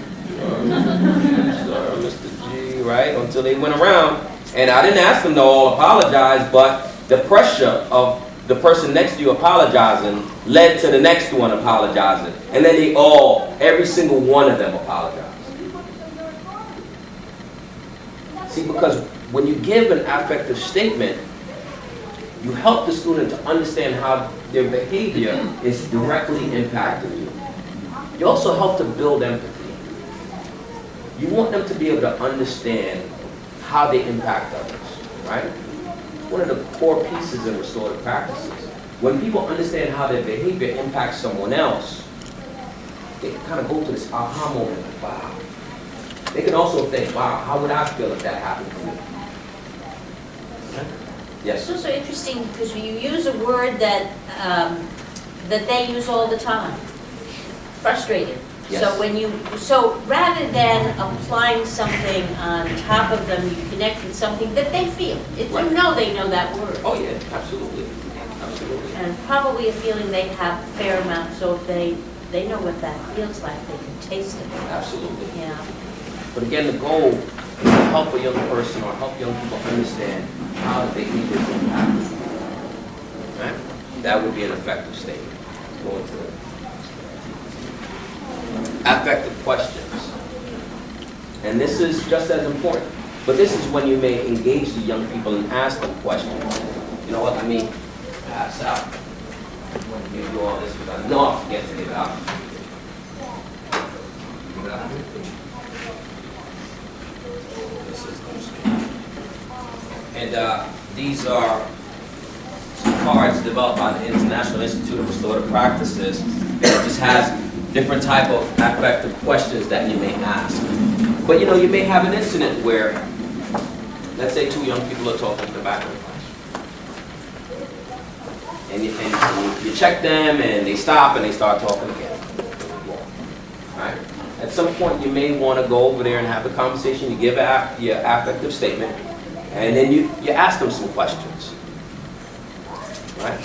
sorry, Mr. G, right, until they went around. And I didn't ask them to all apologize, but the pressure of the person next to you apologizing led to the next one apologizing. And then every single one of them apologized. See, because when you give an affective statement, you help the student to understand how their behavior is directly impacting you. You also help to build empathy. You want them to be able to understand how they impact others, right? One of the core pieces in restorative practices. When people understand how their behavior impacts someone else, they kind of go to this aha moment, like, wow. They can also think, wow, how would I feel if that happened to me? Okay? Yes? It's also interesting because you use a word that they use all the time, frustrated. Yes. So rather than applying something on top of them, you connect with something that they feel. If Right. you know they know that word. Oh, yeah, absolutely, absolutely. And probably a feeling they have a fair amount, so if they know what that feels like, they can taste it. Absolutely. Yeah. But again, the goal is to help a young person or help young people understand how they need this impact. Right? That would be an effective statement. Go into it. Affective questions. And this is just as important. But this is when you may engage the young people and ask them questions. You know what, let me pass out. I'm going to give you all this because I know I'll forget to give it out. Give it out. And these are some cards developed by the International Institute of Restorative Practices. It just has different type of affective questions that you may ask. But you know, you may have an incident where, let's say 2 young people are talking in the back of the class. And you check them and they stop and they start talking again. Right? At some point you may want to go over there and have a conversation. You give your affective statement and then you ask them some questions. Right?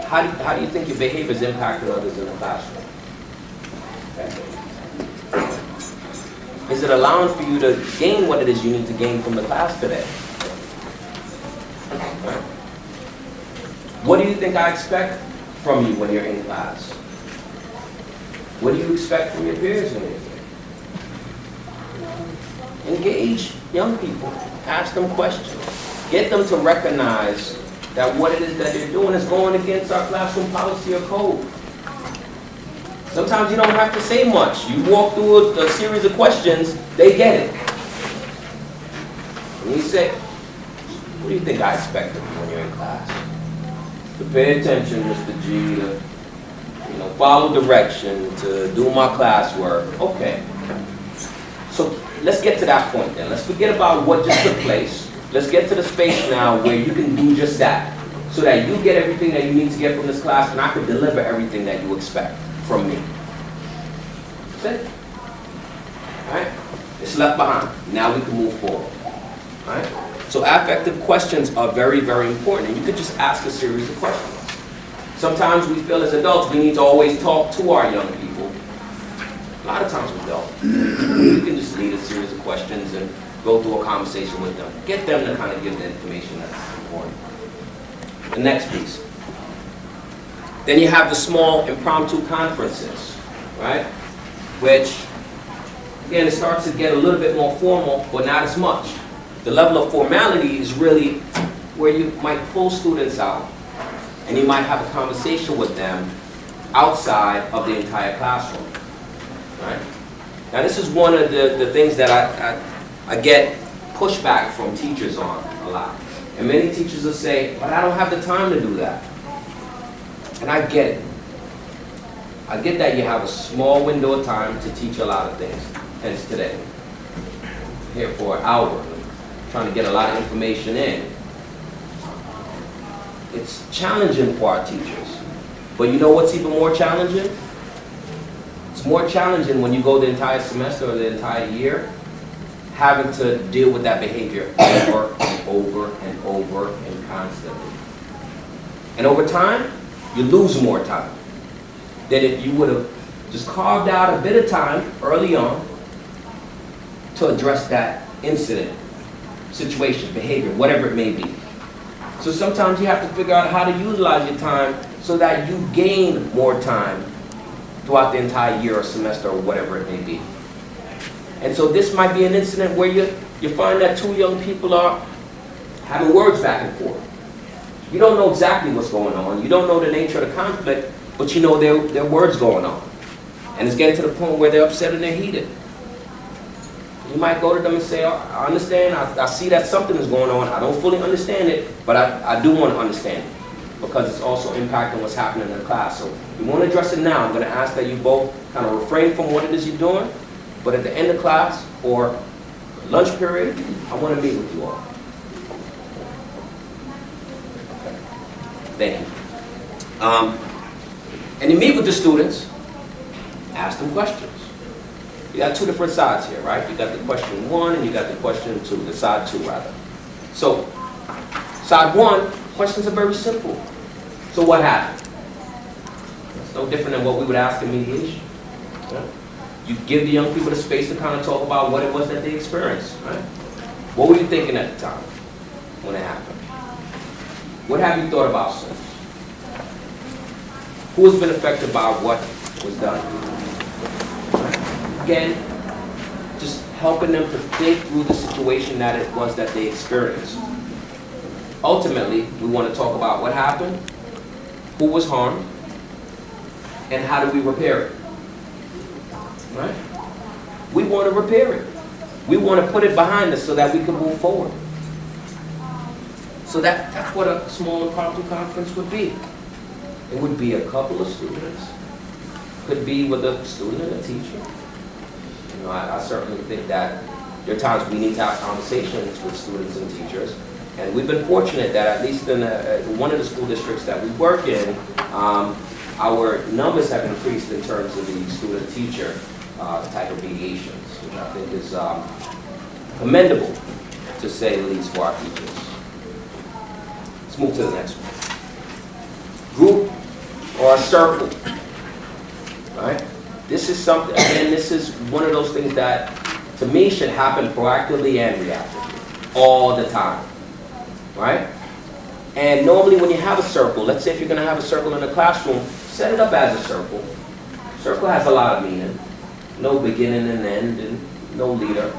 How do you think your behavior is impacting others in the classroom? Is it allowing for you to gain what it is you need to gain from the class today? Right? What do you think I expect from you when you're in class? What do you expect from your peers when you're here? Engage young people. Ask them questions. Get them to recognize that what it is that they're doing is going against our classroom policy or code. Sometimes you don't have to say much. You walk through a series of questions, they get it. And you say, what do you think I expect of you when you're in class? To pay attention, Mr. G, to follow direction, to do my classwork. Okay. So let's get to that point then. Let's forget about what just took place. Let's get to the space now where you can do just that. So that you get everything that you need to get from this class and I can deliver everything that you expect from me. That's it. Alright? It's left behind. Now we can move forward. Alright? So affective questions are very, very important. And you could just ask a series of questions. Sometimes we feel as adults we need to always talk to our young people. A lot of times we don't. We can just lead a series of questions and go through a conversation with them. Get them to kind of give the information that's important. The next piece. Then you have the small impromptu conferences, right? Which, again, it starts to get a little bit more formal, but not as much. The level of formality is really where you might pull students out and you might have a conversation with them outside of the entire classroom, right? Now this is one of the things that I get pushback from teachers on a lot. And many teachers will say, but I don't have the time to do that. And I get it. I get that you have a small window of time to teach a lot of things. Hence today. Here for an hour, trying to get a lot of information in. It's challenging for our teachers. But you know what's even more challenging? It's more challenging when you go the entire semester or the entire year, having to deal with that behavior over and over and over and constantly. And over time, you lose more time than if you would have just carved out a bit of time early on to address that incident, situation, behavior, whatever it may be. So sometimes you have to figure out how to utilize your time so that you gain more time throughout the entire year or semester or whatever it may be. And so this might be an incident where you find that 2 young people are having words back and forth. You don't know exactly what's going on. You don't know the nature of the conflict, but you know there are words going on. And it's getting to the point where they're upset and they're heated. You might go to them and say, I understand, I see that something is going on. I don't fully understand it, but I do want to understand it because it's also impacting what's happening in the class. So we want to address it now. I'm going to ask that you both kind of refrain from what it is you're doing, but at the end of class or lunch period, I want to meet with you all. Thank you. And you meet with the students, Ask them questions. You got two different sides here, right? You got the question 1 and you got the question 2, the side 2 rather. So, side 1, questions are very simple. So what happened? It's no different than what we would ask in mediation. Yeah? You give the young people the space to kind of talk about what it was that they experienced, right? What were you thinking at the time when it happened? What have you thought about since? Who has been affected by what was done? Again, just helping them to think through the situation that it was that they experienced. Ultimately, we want to talk about what happened, who was harmed, and how do we repair it. Right? We want to repair it. We want to put it behind us so that we can move forward. So that's what a small impromptu conference would be. It would be a couple of students. Could be with a student and a teacher. You know, I certainly think that there are times we need to have conversations with students and teachers. And we've been fortunate that at least in one of the school districts that we work in, our numbers have increased in terms of the student-teacher type of mediations, which I think is commendable, to say the least, for our teachers. Let's move to the next one. Group or a circle, right? This is something, again, this is one of those things that, to me, should happen proactively and reactively, all the time, right? And normally when you have a circle, let's say if you're going to have a circle in a classroom, set it up as a circle. Circle has a lot of meaning. No beginning and end, and no leader.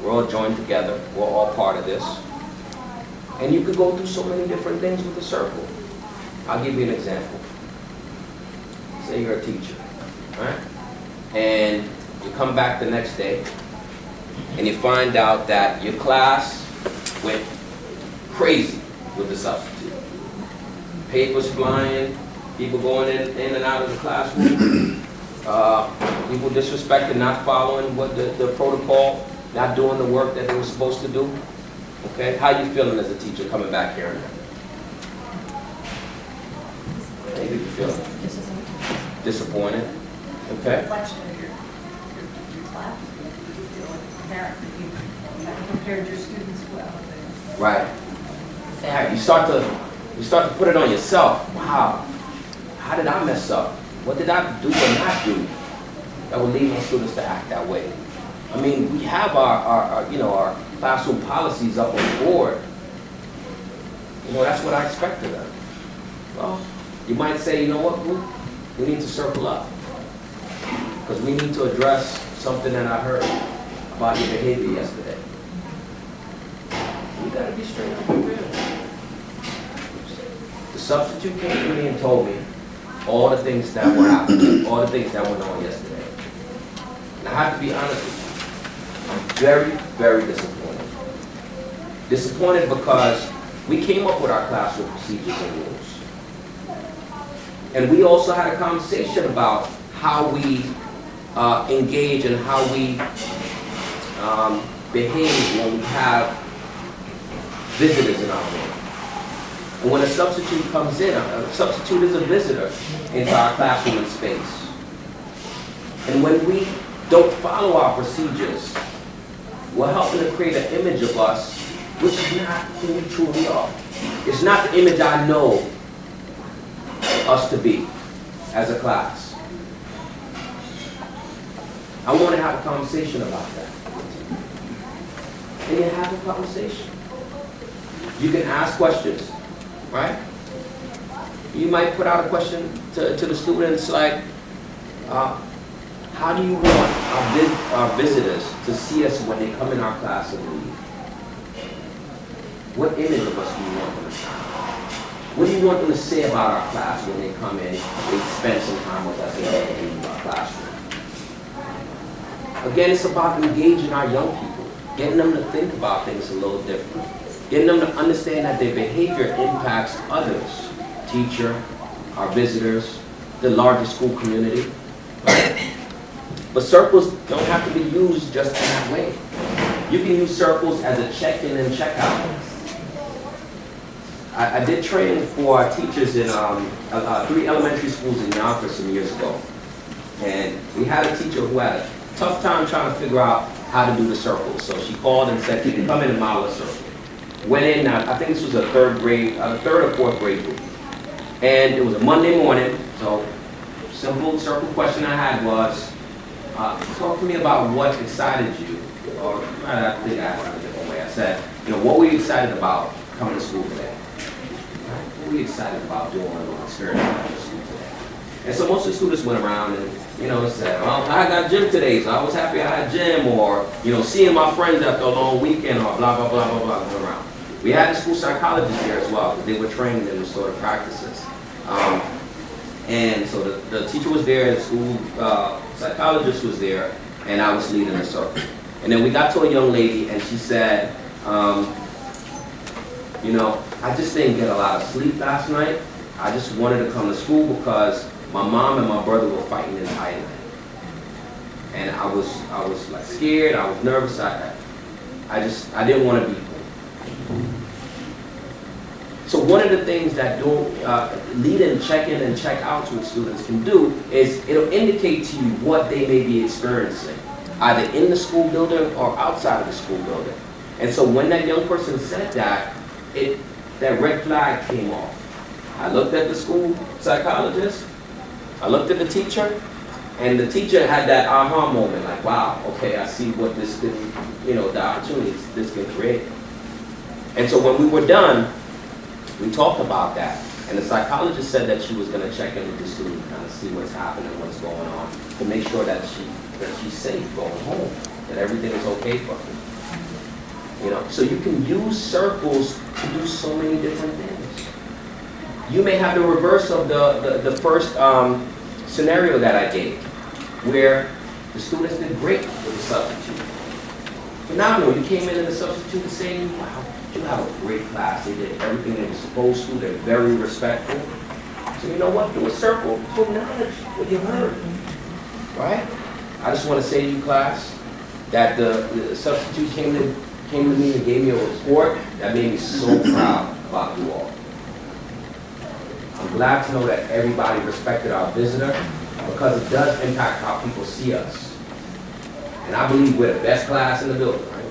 We're all joined together. We're all part of this. And you could go through so many different things with a circle. I'll give you an example. Say you're a teacher, right? And you come back the next day, and you find out that your class went crazy with the substitute. Papers flying, people going in and out of the classroom, people disrespecting, not following what the protocol, not doing the work that they were supposed to do. Okay, how you feeling as a teacher coming back here? Maybe you feel disappointed. Okay. Reflection of your class. You feel like a parent that you haven't prepared your students well. Right. Right. You start to put it on yourself. Wow. How did I mess up? What did I do or not do that would lead my students to act that way? I mean, we have our classroom policies up on the board. You know, that's what I expect of them. Well, you might say, you know what, we need to circle up. Because we need to address something that I heard about your behavior yesterday. You gotta be straight up and real. The substitute came to me and told me all the things that were happening, all the things that went on yesterday. And I have to be honest with you, I'm very, very disappointed. Disappointed because we came up with our classroom procedures and rules. And we also had a conversation about how we engage and how we behave when we have visitors in our room. And when a substitute comes in, a substitute is a visitor into our classroom and space. And when we don't follow our procedures, we're helping to create an image of us which is not who we truly are. It's not the image I know us to be as a class. I want to have a conversation about that. And you have a conversation. You can ask questions, right? You might put out a question to the students like, how do you want our visitors to see us when they come in our class and leave? What image of us do you want them to have? What do you want them to say about our class when they come in, they spend some time with us and they leave our classroom? Again, it's about engaging our young people, getting them to think about things a little different, getting them to understand that their behavior impacts others, teacher, our visitors, the larger school community. Right? But circles don't have to be used just in that way. You can use circles as a check-in and check-out. I did training for our teachers in 3 elementary schools in Yonkers some years ago. And we had a teacher who had a tough time trying to figure out how to do the circles. So she called and said, "Can you come in and model a circle?" Went in, I think this was a third or fourth grade group. And it was a Monday morning, so simple circle question I had was, talk to me about what excited you, or I think I asked it a different way. I said, what were you excited about coming to school today? What were you excited about doing or experiencing coming to school today? And so most of the students went around and, said, well, I got gym today, so I was happy I had gym, or, seeing my friends after a long weekend, or blah, blah, blah, blah, blah, going around. We had the school psychologist here as well, because they were trained in restorative practices. And so the teacher was there, the school psychologist was there, and I was leading the circle. And then we got to a young lady, and she said, I just didn't get a lot of sleep last night. I just wanted to come to school because my mom and my brother were fighting in Thailand. And I was like scared, I was nervous, I didn't want to be home. So one of the things that lead and check in and check out with students can do is it'll indicate to you what they may be experiencing, either in the school building or outside of the school building. And so when that young person said that, that red flag came off. I looked at the school psychologist, I looked at the teacher, and the teacher had that aha moment, like, wow, okay, I see what this could, the opportunities this can create. And so when we were done, we talked about that, and the psychologist said that she was going to check in with the student, kind of see what's happening, what's going on, to make sure that she's safe going home, that everything is okay for her. So you can use circles to do so many different things. You may have the reverse of the first scenario that I gave, where the students did great with the substitute. Phenomenal. You came in the substitute and saying, wow, you have a great class. They did everything they were supposed to. They're very respectful. So you know what? Do a circle to acknowledge what you heard. Right? I just want to say to you, class, that the substitute came to me and gave me a report that made me so proud about you all. I'm glad to know that everybody respected our visitor, because it does impact how people see us. And I believe we're the best class in the building, right?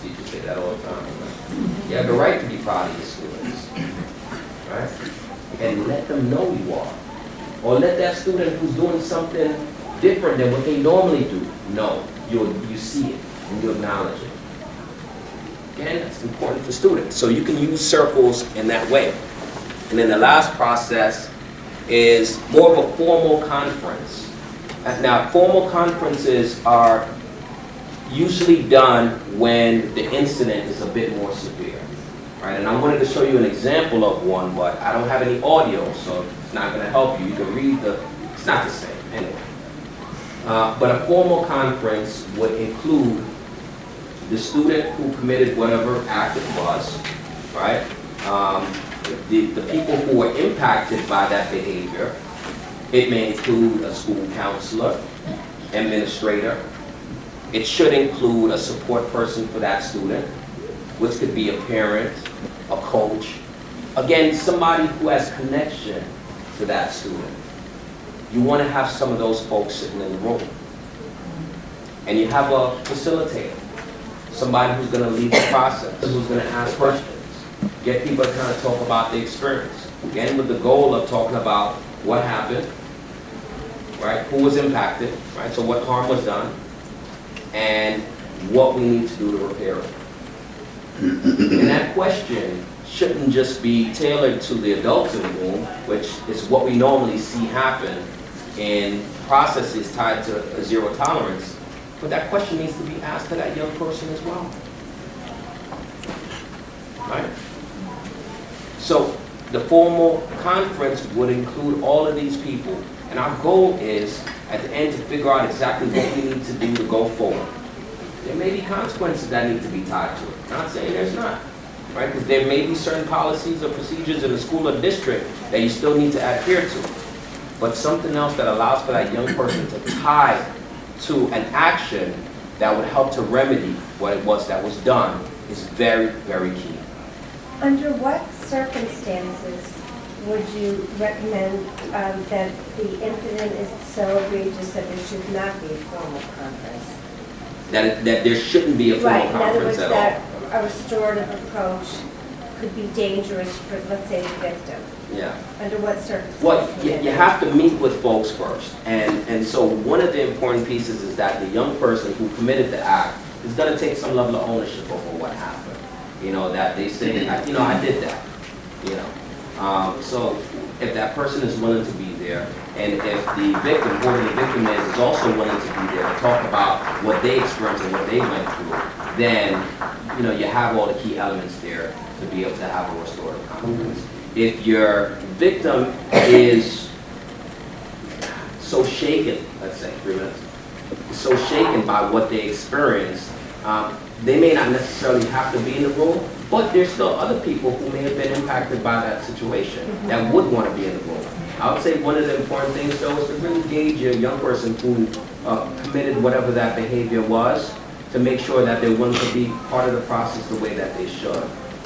Teachers say that all the time. Right? You have the right to be proud of your students, right? And let them know you are. Or let that student who's doing something different than what they normally do know. You see it and you acknowledge it. Again, that's important for students. So you can use circles in that way. And then the last process is more of a formal conference. Now, formal conferences are usually done when the incident is a bit more severe, right? And I wanted to show you an example of one, but I don't have any audio, so it's not going to help you. You can read it's not the same anyway. But a formal conference would include the student who committed whatever act it was, right? The people who were impacted by that behavior. It may include a school counselor, administrator. It should include a support person for that student, which could be a parent, a coach. Again, somebody who has connection to that student. You want to have some of those folks sitting in the room. And you have a facilitator, somebody who's going to lead the process, who's going to ask questions. Get people to kind of talk about the experience. Again, with the goal of talking about what happened, right? Who was impacted, right? So what harm was done, and what we need to do to repair it. And that question shouldn't just be tailored to the adults in the room, which is what we normally see happen in processes tied to a zero tolerance, but that question needs to be asked to that young person as well. Right? So the formal conference would include all of these people, and our goal is at the end to figure out exactly what we need to do to go forward. There may be consequences that need to be tied to it. Not saying there's not, right? Because there may be certain policies or procedures in the school or district that you still need to adhere to. But something else that allows for that young person to tie to an action that would help to remedy what it was that was done is very, very key. Under what circumstances would you recommend that the incident is so egregious that there should not be a formal conference? That there shouldn't be a formal Right, in other words, conference at that all. a restorative approach could be dangerous for, let's say, the victim. Yeah. Under what circumstances? Well, you have to meet with folks first. And so one of the important pieces is that the young person who committed the act is going to take some level of ownership over what happened. You know, that they say, you know, I did that. You know. So if that person is willing to be there, and if the victim, whoever the victim is also willing to be there to talk about what they experienced and what they went through, then, you know, you have all the key elements there to be able to have a restorative conference. If your victim is so shaken, let's say, 3 minutes, so shaken by what they experienced, they may not necessarily have to be in the room, but there's still other people who may have been impacted by that situation that would want to be in the room. I would say one of the important things, though, is to really gauge your young person who committed whatever that behavior was, to make sure that they're willing to be part of the process the way that they should.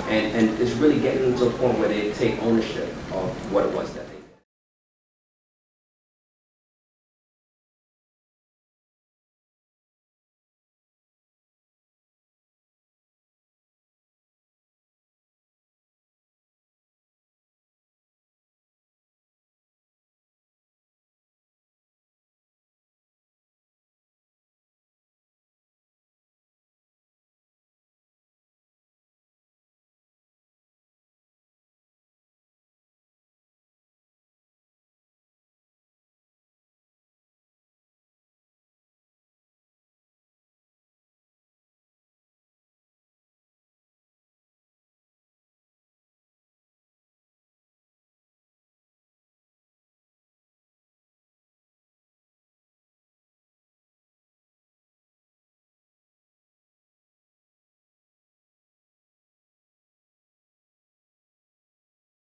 And it's really getting them to a point where they take ownership of what it was that